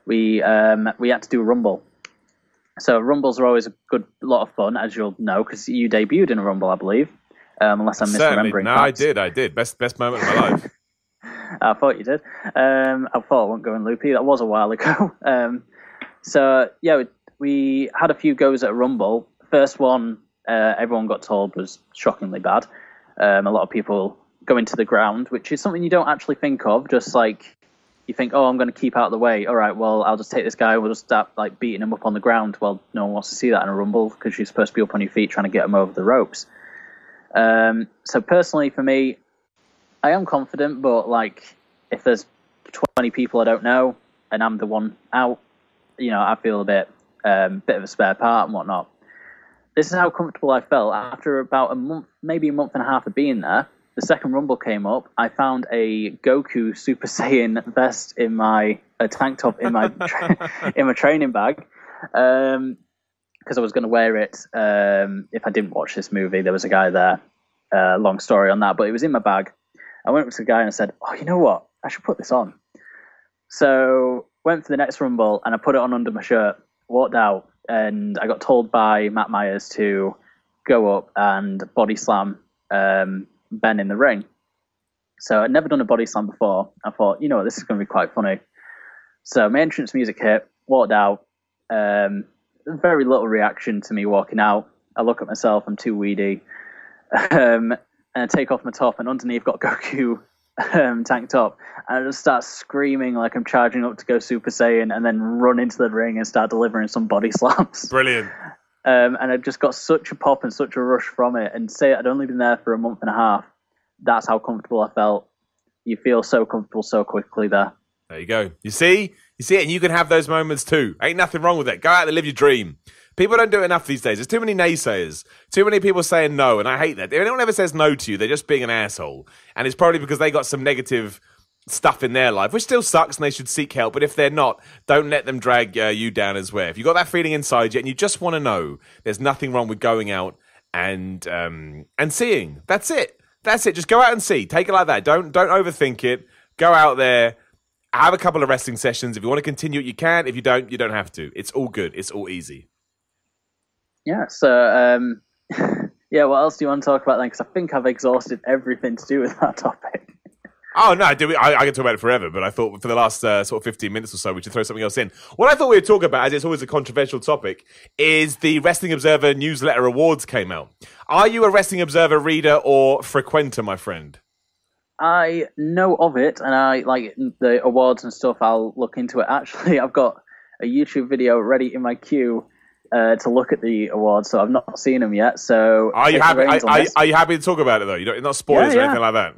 We had to do a Rumble. So Rumbles are always a lot of fun, as you'll know, because you debuted in a Rumble, I believe, unless I'm misremembering. No, I did. Best moment of my life. I thought you did. I thought I won't go in loopy. That was a while ago. So, yeah, we had a few goes at a Rumble. First one, everyone got told was shockingly bad. A lot of people go into the ground, which is something you don't actually think of, just like, you think, oh, I'm going to keep out of the way. All right, well, I'll just take this guy. We'll just start like beating him up on the ground. Well, no one wants to see that in a rumble because you're supposed to be up on your feet trying to get him over the ropes. So personally, for me, I am confident, but like if there's 20 people I don't know and I'm the one out, I feel a bit of a spare part and whatnot. This is how comfortable I felt after about a month, maybe a month and a half of being there. The second rumble came up. I found a Goku Super Saiyan vest in my tank top in my in my training bag because I was going to wear it if I didn't watch this movie. There was a guy there. Long story on that, but it was in my bag. I went up to the guy and I said, "Oh, you know what? I should put this on." So went for the next rumble and I put it on under my shirt. Walked out and I got told by Matt Myers to go up and body slam Ben in the ring. So I'd never done a body slam before. I thought, this is going to be quite funny. So my entrance music hit, walked out. Very little reaction to me walking out. I look at myself, I'm too weedy. And I take off my top and underneath got Goku tank top. And I just start screaming like I'm charging up to go Super Saiyan and then run into the ring and start delivering some body slams. Brilliant. And I just got such a pop and such a rush from it. And say I'd only been there for a month and a half. That's how comfortable I felt. You feel so comfortable so quickly there. There you go. You see it, and you can have those moments too. Ain't nothing wrong with it. Go out and live your dream. People don't do it enough these days. There's too many naysayers. Too many people saying no, and I hate that. If anyone ever says no to you, they're just being an asshole. And it's probably because they got some negative stuff in their life, which still sucks, and they should seek help. But if they're not, don't let them drag you down as well. If you've got that feeling inside you and you just want to know, there's nothing wrong with going out and seeing. That's it. That's it. Just go out and see. Take it like that. Don't overthink it. Go out there. Have a couple of wrestling sessions. If you want to continue it, you can. If you don't have to. It's all good. It's all easy. Yeah, so, yeah, what else do you want to talk about then? Because I think I've exhausted everything to do with that topic. Oh, no, I can talk about it forever, but I thought for the last sort of 15 minutes or so, we should throw something else in. What I thought we would talk about, as it's always a controversial topic, is the Wrestling Observer newsletter awards came out. Are you a Wrestling Observer reader or frequenter, my friend? I know of it, and I like the awards and stuff. I'll look into it. Actually, I've got a YouTube video ready in my queue to look at the awards, so I've not seen them yet. So, are you happy? Are you happy to talk about it though? You're not spoilers or anything like that.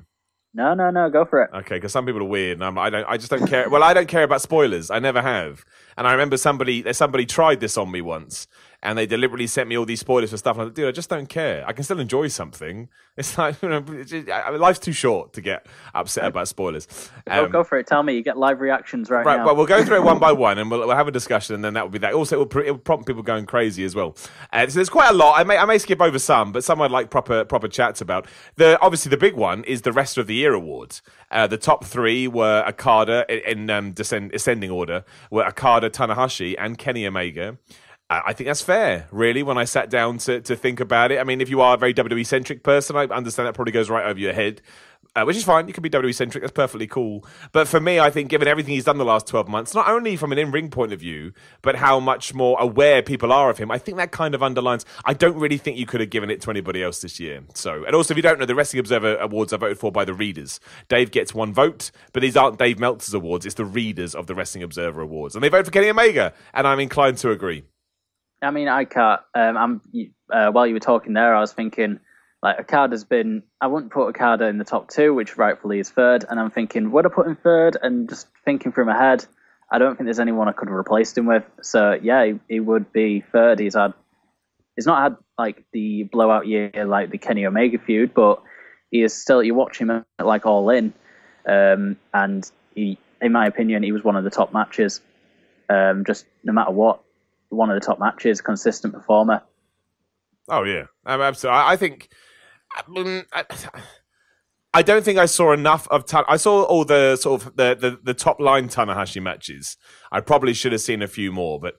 No, go for it. Okay, because some people are weird, and I just don't care. Well, I don't care about spoilers. I never have. And I remember somebody tried this on me once, and they deliberately sent me all these spoilers for stuff. And I was like, dude, I just don't care. I can still enjoy something. It's like, life's too short to get upset about spoilers. Go for it. Tell me. You get live reactions right now. Well, we'll go through it one by one, and we'll have a discussion, and then that will be that. Also, it will prompt people going crazy as well. So there's quite a lot. I may skip over some, but some I'd like proper chats about. Obviously, the big one is the Rest of the Year Awards. The top three were Okada, in ascending order, were Okada, Tanahashi, and Kenny Omega. I think that's fair, really, when I sat down to think about it. I mean, if you are a very WWE-centric person, I understand that probably goes right over your head, which is fine. You can be WWE-centric. That's perfectly cool. But for me, I think given everything he's done the last 12 months, not only from an in-ring point of view, but how much more aware people are of him, I think that kind of underlines, I don't really think you could have given it to anybody else this year. So, and also, if you don't know, the Wrestling Observer Awards are voted for by the readers. Dave gets one vote, but these aren't Dave Meltzer's awards. It's the readers of the Wrestling Observer Awards. And they vote for Kenny Omega, and I'm inclined to agree. I mean, I can't. While you were talking there, I was thinking, like, Okada's been. I wouldn't put Okada in the top two, which rightfully is third. And I'm thinking, would I put him third? And just thinking through my head, I don't think there's anyone I could have replaced him with. So yeah, he would be third. He's not had like the blowout year like the Kenny Omega feud, but he is still. You watch him at, like All In, and he, in my opinion, he was one of the top matches. Just no matter what. One of the top matches, consistent performer. Oh yeah, absolutely. I think. I don't think I saw enough of. I saw all the sort of the top line Tanahashi matches. I probably should have seen a few more, but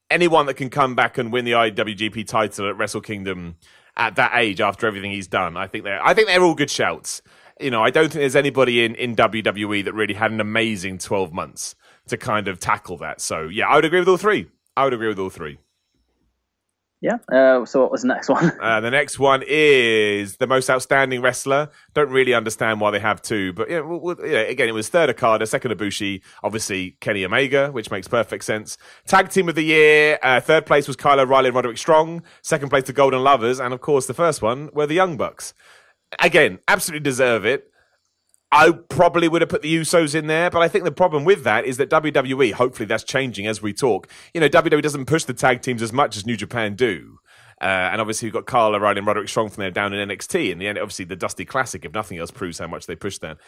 anyone that can come back and win the IWGP title at Wrestle Kingdom at that age after everything he's done, I think they're all good shouts. I don't think there's anybody in WWE that really had an amazing 12 months to kind of tackle that. So, yeah, I would agree with all three. Yeah. So what was the next one? The next one is the most outstanding wrestler. Don't really understand why they have two, but again, it was third Okada, second Ibushi, obviously Kenny Omega, which makes perfect sense. Tag team of the year, third place was Kyle O'Reilly and Roderick Strong. Second place the Golden Lovers, and of course the first one were the Young Bucks. Again, absolutely deserve it. I probably would have put the Usos in there, but I think the problem with that is that WWE, hopefully that's changing as we talk. WWE doesn't push the tag teams as much as New Japan do. And obviously you've got Kyle O'Reilly and Roderick Strong from there down in NXT. In the end, obviously the Dusty Classic, if nothing else, proves how much they push that.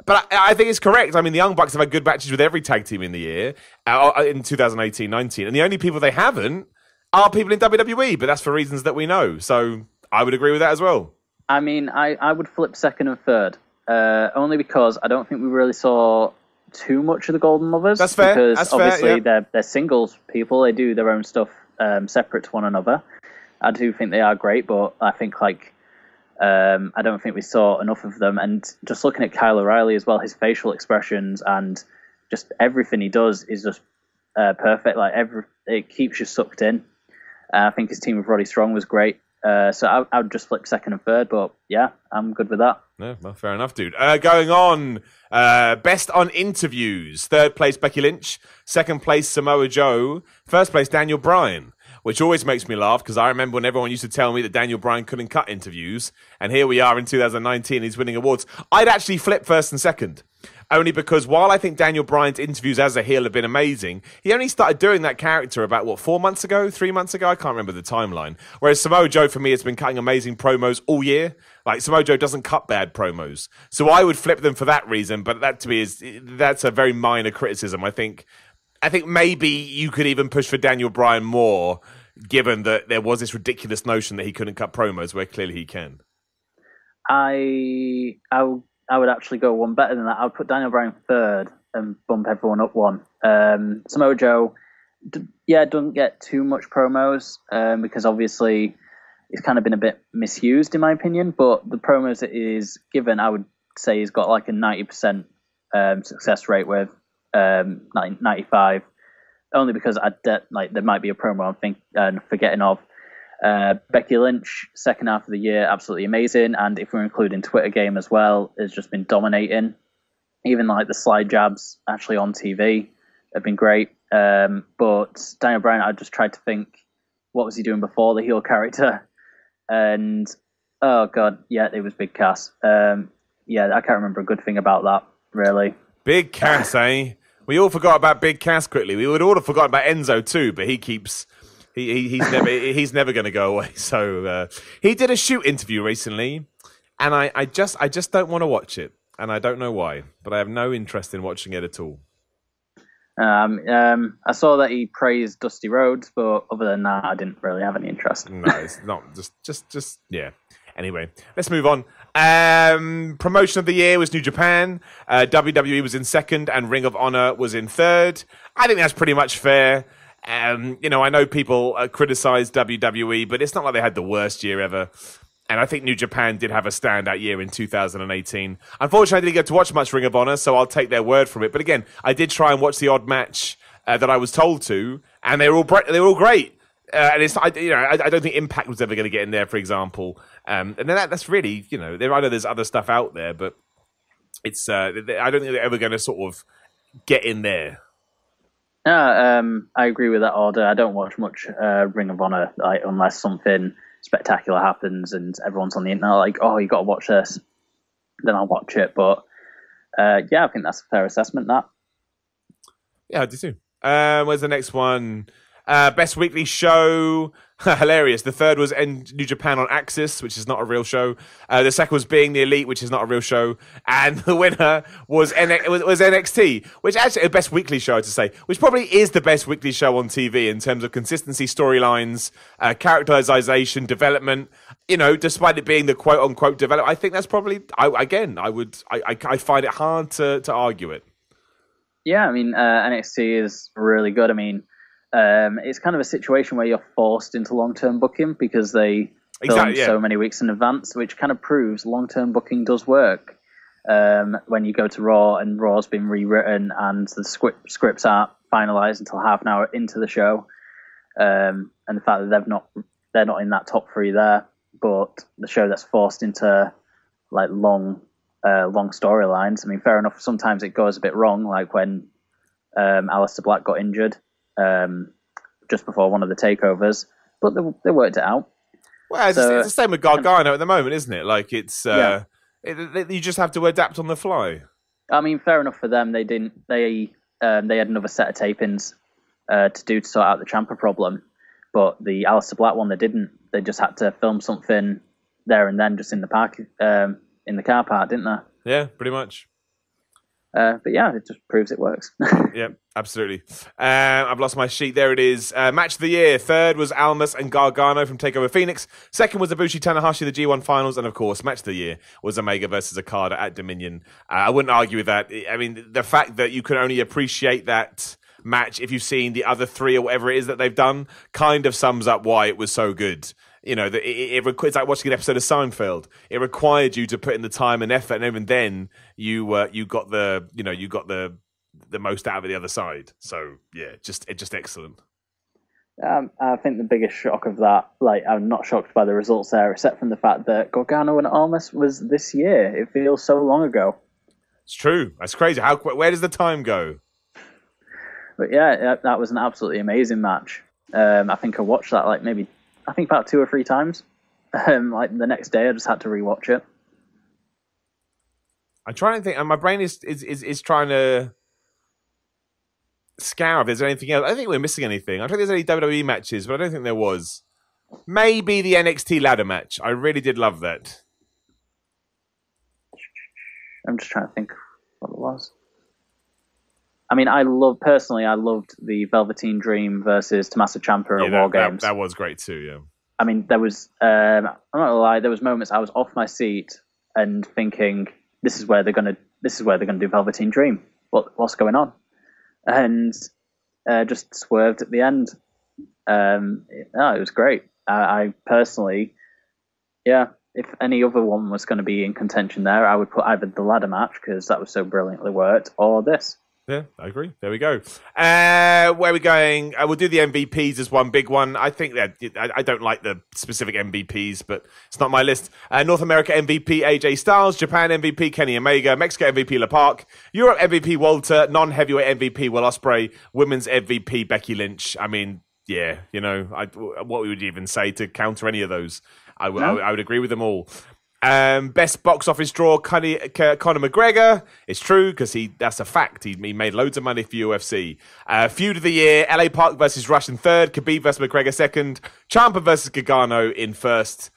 But I think it's correct. I mean, the Young Bucks have had good matches with every tag team in the year, in 2018-19. And the only people they haven't are people in WWE, but that's for reasons that we know. So I would agree with that as well. I mean, I would flip second and third. Only because I don't think we really saw too much of the Golden Lovers. That's fair. Because That's obviously fair, yeah. they're singles people. They do their own stuff separate to one another. I do think they are great, but I think I don't think we saw enough of them. And just looking at Kyle O'Reilly as well, his facial expressions and just everything he does is just perfect. It keeps you sucked in. I think his team with Roddy Strong was great. So I would just flip second and third, but yeah, I'm good with that. Yeah, well, fair enough, dude. Going on, best on interviews. Third place, Becky Lynch. Second place, Samoa Joe. First place, Daniel Bryan, which always makes me laugh because I remember when everyone used to tell me that Daniel Bryan couldn't cut interviews, and here we are in 2019, he's winning awards. I'd actually flip first and second. Only because while I think Daniel Bryan's interviews as a heel have been amazing, he only started doing that character about, 4 months ago, 3 months ago? I can't remember the timeline. Whereas Samoa Joe, for me, has been cutting amazing promos all year. Like, Samoa Joe doesn't cut bad promos. So I would flip them for that reason, but that to me that's a very minor criticism. I think maybe you could even push for Daniel Bryan more, given that there was this ridiculous notion that he couldn't cut promos, where clearly he can. I would actually go one better than that. I would put Daniel Bryan third and bump everyone up one. Samoa Joe, doesn't get too much promos because obviously it's kind of been a bit misused in my opinion. But the promos that is given, I would say he's got like a 90% success rate with 95. Only because there might be a promo I'm forgetting of. Becky Lynch, second half of the year, absolutely amazing. And if we're including Twitter game as well, has just been dominating. Even like the slide jabs actually on TV have been great. But Daniel Bryan, I just tried to think, what was he doing before the heel character? And, oh God, yeah, it was Big Cass. I can't remember a good thing about that, really. Big Cass, eh? We all forgot about Big Cass quickly. We would all have forgotten about Enzo too, but he keeps... He's never going to go away. So he did a shoot interview recently, and I just don't want to watch it, and I don't know why, but I have no interest in watching it at all. I saw that he praised Dusty Rhodes, but other than that, I didn't really have any interest. No, it's not. Just yeah. Anyway, let's move on. Promotion of the year was New Japan. WWE was in second, and Ring of Honor was in third. I think that's pretty much fair. I know people criticize WWE, but it's not like they had the worst year ever. And I think New Japan did have a standout year in 2018. Unfortunately, I didn't get to watch much Ring of Honor, so I'll take their word from it. But again, I did try and watch the odd match that I was told to, and they were all great. And I don't think Impact was ever going to get in there, for example. And then that's really, I know there's other stuff out there, but it's I don't think they're ever going to sort of get in there. I agree with that order. I don't watch much Ring of Honor unless something spectacular happens and everyone's on the internet like, oh, you got to watch this. Then I'll watch it. But I think that's a fair assessment. That. Yeah, I do too. Where's the next one? Best weekly show. Hilarious. The third was New Japan on Axis, which is not a real show. The second was Being the Elite, which is not a real show. And the winner was NXT, which actually a best weekly show, to say, which probably is the best weekly show on TV in terms of consistency, storylines, characterization, development. Despite it being the quote unquote development, I think that's probably. I find it hard to argue it. Yeah, I mean NXT is really good. I mean. It's kind of a situation where you're forced into long-term booking because they film so many weeks in advance, which kind of proves long-term booking does work. When you go to Raw and Raw's been rewritten and the scripts aren't finalised until half an hour into the show, and the fact that they've not they're not in that top three there. But the show that's forced into like long storylines. I mean, fair enough. Sometimes it goes a bit wrong, like when Aleister Black got injured just before one of the takeovers, but they worked it out. Well, it's the same with Gargano at the moment, isn't it? Like you just have to adapt on the fly. I mean, fair enough for them. They didn't. They had another set of tapings to sort out the Ciampa problem, but the Aleister Black one they didn't. They just had to film something there and then, just in the park, in the car park, didn't they? Yeah, pretty much. But yeah, it just proves it works. Yeah, absolutely. I've lost my sheet. There it is. Match of the year. Third was Almas and Gargano from TakeOver Phoenix. Second was Ibushi Tanahashi, the G1 Finals. And of course, match of the year was Omega versus Okada at Dominion. I wouldn't argue with that. I mean, the fact that you can only appreciate that match if you've seen the other three or whatever it is that they've done kind of sums up why it was so good. You know, it's like watching an episode of Seinfeld. It required you to put in the time and effort, and even then, you got the most out of the other side. So yeah, just excellent. I think the biggest shock of that, like, I'm not shocked by the results there, except from the fact that Gargano and Almas was this year. It feels so long ago. It's true. That's crazy. Where does the time go? But yeah, that was an absolutely amazing match. I think I watched that about 2 or 3 times. Like the next day, I just had to rewatch it. I'm trying to think, and my brain is trying to scour if there's anything else. I don't think we're missing anything. I don't think there's any WWE matches, but I don't think there was. Maybe the NXT ladder match. I really did love that. I'm just trying to think what it was. I mean, I loved the Velveteen Dream versus Tommaso Ciampa at War Games. That was great too, yeah. I mean, there was, I'm not gonna lie, there was moments I was off my seat and thinking, this is where they're gonna do Velveteen Dream. What's going on? And just swerved at the end. It was great. I personally, yeah, if any other one was going to be in contention there, I would put either the ladder match, because that was so brilliantly worked, or this. Yeah, I agree. There we go. Where are we going? We'll do the MVPs as one big one. I think that I don't like the specific MVPs, but it's not my list. North America MVP, AJ Styles. Japan MVP, Kenny Omega. Mexico MVP, La Park. Europe MVP, Walter. Non-heavyweight MVP, Will Ospreay. Women's MVP, Becky Lynch. I mean, yeah, you know, what would you even say to counter any of those? I would agree with them all. Best box office draw, Conor McGregor. It's true, because that's a fact. He made loads of money for UFC. Feud of the year, LA Park versus Rush in third, Khabib versus McGregor second, Ciampa versus Gargano in first,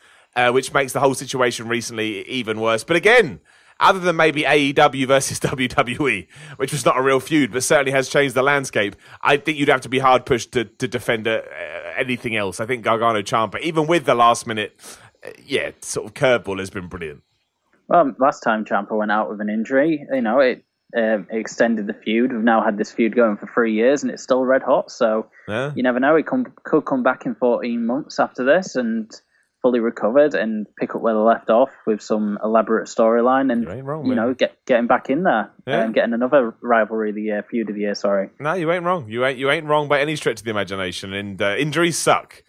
which makes the whole situation recently even worse. But again, other than maybe AEW versus WWE, which was not a real feud, but certainly has changed the landscape, I think you'd have to be hard pushed to defend anything else. I think Gargano Ciampa, even with the last minute, sort of curveball, has been brilliant. Well, last time Ciampa went out with an injury, you know, it extended the feud. We've now had this feud going for 3 years, and it's still red hot. So You never know. He could come back in 14 months after this and fully recovered and pick up where they left off with some elaborate storyline, and getting back in there and getting another rivalry of the year, feud of the year. Sorry. No, you ain't wrong. You ain't wrong by any stretch of the imagination. And injuries suck.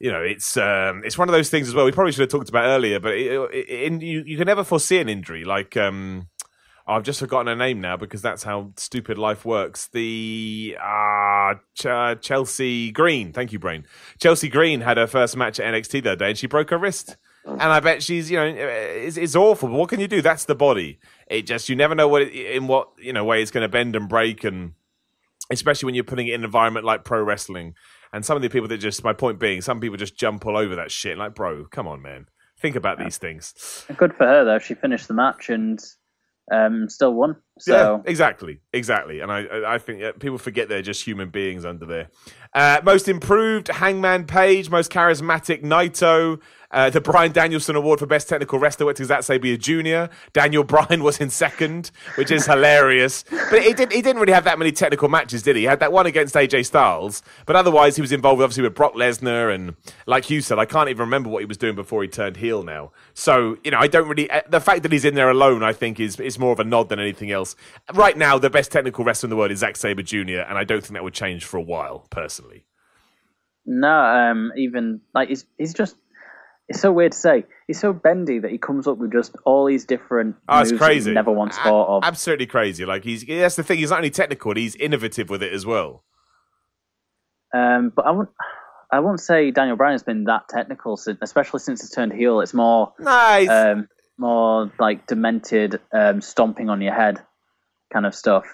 You know, it's one of those things as well. We probably should have talked about earlier, but you can never foresee an injury. Like, I've just forgotten her name now, because that's how stupid life works. The Chelsea Green. Thank you, Brain. Chelsea Green had her first match at NXT the other day, and she broke her wrist. And I bet she's, it's awful. But what can you do? That's the body. You never know what way it's going to bend and break, and especially when you're putting it in an environment like pro wrestling. And some of the people my point being, some people just jump all over that shit. Like, bro, come on, man. Think about these things. Good for her, though. She finished the match and still won. So. Yeah, exactly. And I think people forget they're just human beings under there. Most improved, Hangman Page. Most charismatic, Naito. The Bryan Danielson Award for Best Technical Wrestler went to Zack Sabre Jr. Daniel Bryan was in second, which is hilarious. But he didn't really have that many technical matches, did he? He had that one against AJ Styles, but otherwise he was involved obviously with Brock Lesnar, and like you said, I can't even remember what he was doing before he turned heel now. So, I don't really... The fact that he's in there alone, I think, is more of a nod than anything else. Right now, the best technical wrestler in the world is Zack Sabre Jr., and I don't think that would change for a while, personally. No, even like he's just. It's so weird to say. He's so bendy that he comes up with just all these different moves it's crazy. that you never once thought of. Absolutely crazy. Like that's the thing. He's not only technical, he's innovative with it as well. But I won't say Daniel Bryan has been that technical, especially since he's turned heel. It's more nice, more like demented, stomping on your head kind of stuff.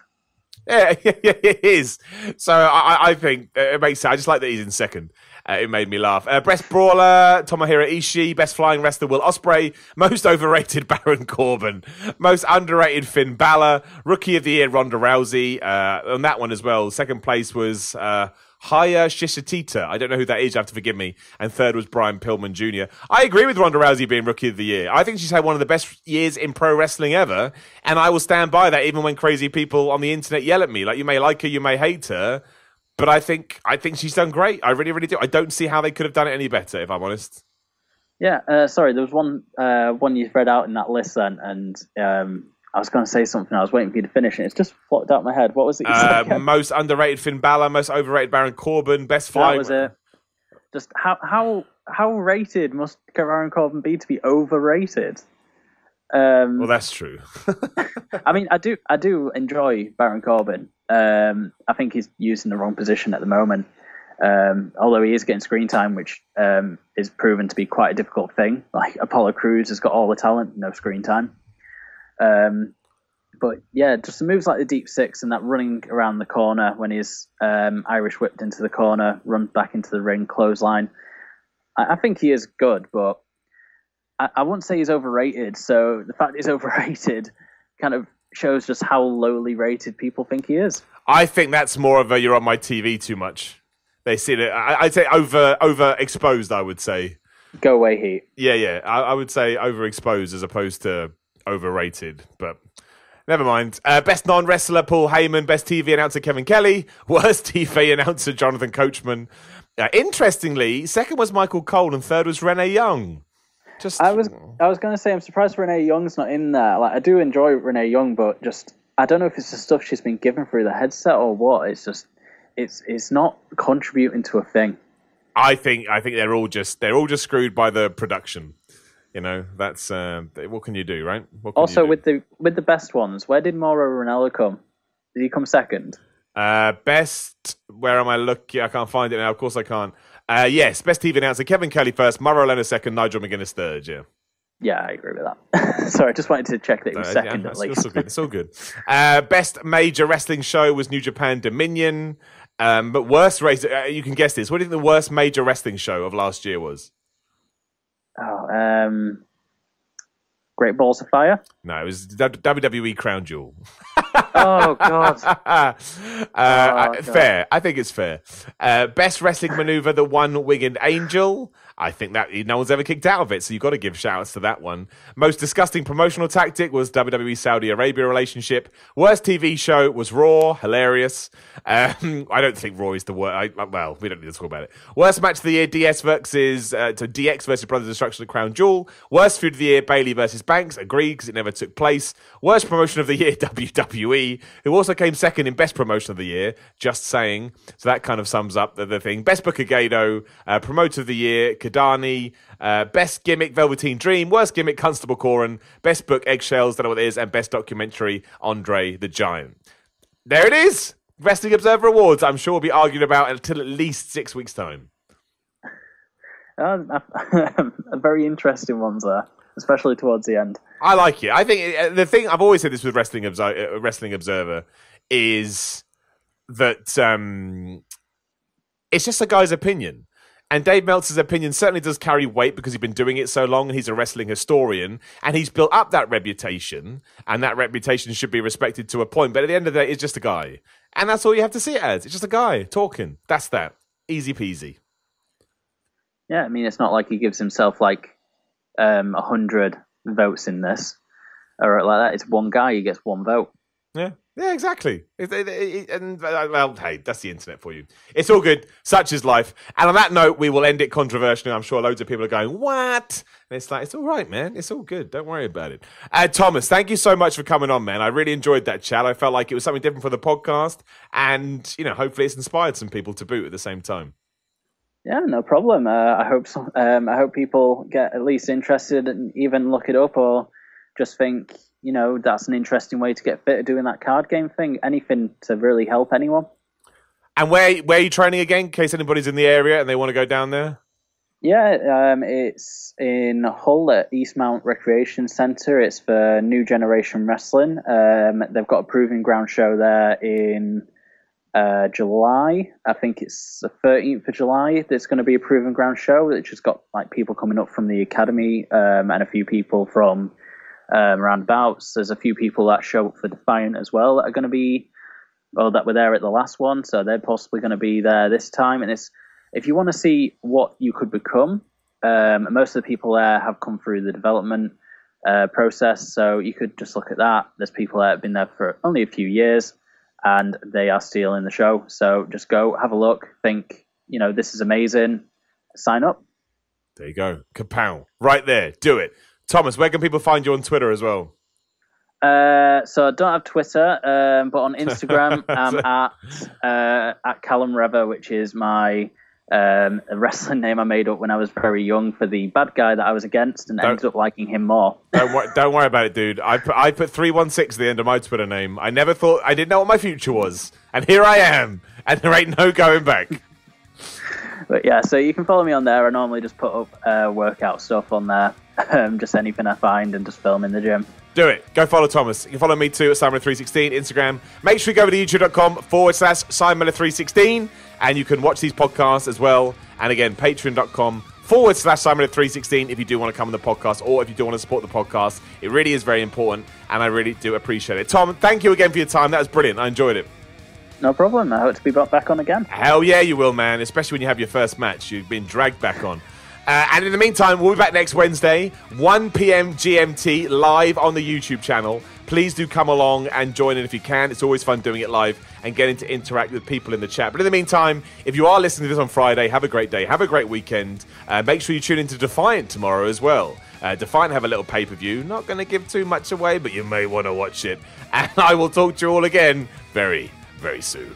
Yeah, it is. So I think it makes sense. I just like that he's in second. It made me laugh. Best brawler, Tomohiro Ishii. Best flying wrestler, Will Ospreay. Most overrated, Baron Corbin. Most underrated, Finn Balor. Rookie of the year, Ronda Rousey. On that one as well. Second place was Haya Shishitita. I don't know who that is. You have to forgive me. And third was Brian Pillman Jr. I agree with Ronda Rousey being Rookie of the Year. I think she's had one of the best years in pro wrestling ever. And I will stand by that even when crazy people on the internet yell at me. Like, you may like her, you may hate her. But I think she's done great. I really, really do. I don't see how they could have done it any better, if I'm honest. Yeah, sorry. There was one you've read out in that list then. And I was going to say something. I was waiting for you to finish it. It's just flopped out of my head. What was it you said again? Most underrated Finn Balor, most overrated Baron Corbin, best flying. That was it. Just how rated must Baron Corbin be to be overrated? Well, that's true. I mean, I do enjoy Baron Corbin. I think he's used in the wrong position at the moment. Although he is getting screen time, which is proven to be quite a difficult thing. Like Apollo Crews has got all the talent, no screen time. But yeah, just the moves like the deep six and that running around the corner when he's Irish whipped into the corner, run back into the ring, clothesline. I think he is good, but I wouldn't say he's overrated. So the fact he's overrated kind of shows just how lowly rated people think he is. I think that's more of a you're on my TV too much. They see it. I'd say overexposed, I would say. Go away, Heat. Yeah. I would say overexposed as opposed to overrated, but never mind. Best non-wrestler, Paul Heyman. Best TV announcer, Kevin Kelly. Worst TV announcer, Jonathan Coachman. Interestingly, second was Michael Cole and third was Renee Young. I was going to say I'm surprised Renee Young's not in there. Like I do enjoy Renee Young, but just I don't know if it's the stuff she's been given through the headset or what. It's just it's not contributing to a thing. I think they're all just screwed by the production. You know, that's what can you do, right? Also, with the best ones, where did Mauro Ranallo come? Did he come second? Best. Where am I looking? I can't find it now. Of course, I can't. Yes, best TV announcer, Kevin Kelly first, Mauro Ranallo second, Nigel McGuinness third. Yeah, I agree with that. Sorry, I just wanted to check that he was second at least. It's all good. Best major wrestling show was New Japan Dominion. But worst race, you can guess this. What do you think the worst major wrestling show of last year was? Great Balls of Fire? No, it was WWE Crown Jewel. Oh, God. Fair. I think it's fair. Best wrestling maneuver, the one winged angel. I think that no one's ever kicked out of it, so you've got to give shout-outs to that one. Most disgusting promotional tactic was WWE Saudi Arabia relationship. Worst TV show was Raw, hilarious. I don't think Raw is the worst. Well, we don't need to talk about it. Worst match of the year, DX versus Brothers Destruction of the Crown Jewel. Worst feud of the year, Bayley versus Banks. Agreed, because it never took place. Worst promotion of the year, WWE, who also came second in best promotion of the year. Just saying. So that kind of sums up the thing. Best Booker Gado, promoter of the year, Kadani, best gimmick, Velveteen Dream, worst gimmick, Constable Corin, best book, Eggshells, don't know what it is, and best documentary, Andre the Giant. There it is! Wrestling Observer Awards, I'm sure we'll be arguing about until at least 6 weeks' time. Very interesting ones there, especially towards the end. I like it. I think the thing, I've always said this with Wrestling Observer, is that it's just a guy's opinion. And Dave Meltzer's opinion certainly does carry weight because he's been doing it so long and he's a wrestling historian and he's built up that reputation and that reputation should be respected to a point. But at the end of the day, it's just a guy. And that's all you have to see it as. It's just a guy talking. That's that. Easy peasy. Yeah, I mean, it's not like he gives himself like 100 votes in this or like that. It's one guy, he gets one vote. Yeah, exactly. Well, hey, that's the internet for you. It's all good. Such is life. And on that note, we will end it controversially. I'm sure loads of people are going, what? And it's like, it's all right, man. It's all good. Don't worry about it. Thomas, thank you so much for coming on, man. I really enjoyed that chat. I felt like it was something different for the podcast. And, hopefully it's inspired some people to boot at the same time. Yeah, no problem. I hope so. I hope people get at least interested and even look it up, or just think, that's an interesting way to get fit, doing that card game thing. Anything to really help anyone. And where are you training again, in case anybody's in the area and they want to go down there? Yeah, it's in Hull at Eastmount Recreation Centre. It's for New Generation Wrestling. They've got a proving ground show there in July. I think it's the 13th of July. There's going to be a proving ground show. It's just got like people coming up from the academy and a few people from roundabouts. There's a few people that show up for Defiant as well that are going to be, that were there at the last one. So they're possibly going to be there this time. And if you want to see what you could become, most of the people there have come through the development process. So you could just look at that. There's people that have been there for only a few years, and they are still in the show. So just go, have a look, think, this is amazing, sign up. There you go. Kapow. Right there. Do it. Thomas, where can people find you on Twitter as well? So I don't have Twitter, but on Instagram, I'm at Callum Rever, which is my a wrestling name I made up when I was very young for the bad guy that I was against, and ended up liking him more. Don't worry about it, dude. I put 316 at the end of my Twitter name. I didn't know what my future was, and here I am, and there ain't no going back. But yeah, so you can follow me on there. I normally just put up workout stuff on there, just anything I find, and just film in the gym. Do it. Go follow Thomas. You can follow me too at Simon316 Instagram. Make sure you go over to youtube.com/Simon316, and you can watch these podcasts as well. And again, patreon.com/Simon316 if you do want to come on the podcast, or if you do want to support the podcast. It really is very important, and I really do appreciate it. Tom, thank you again for your time. That was brilliant. I enjoyed it. No problem. I hope to be brought back on again. Hell yeah, you will, man. Especially when you have your first match. You've been dragged back on. And in the meantime, we'll be back next Wednesday, 1 p.m. GMT, live on the YouTube channel. Please do come along and join in if you can. It's always fun doing it live and getting to interact with people in the chat. But in the meantime, if you are listening to this on Friday, have a great day. Have a great weekend. Make sure you tune into Defiant tomorrow as well. Defiant have a little pay-per-view. Not going to give too much away, but you may want to watch it. And I will talk to you all again very, very soon.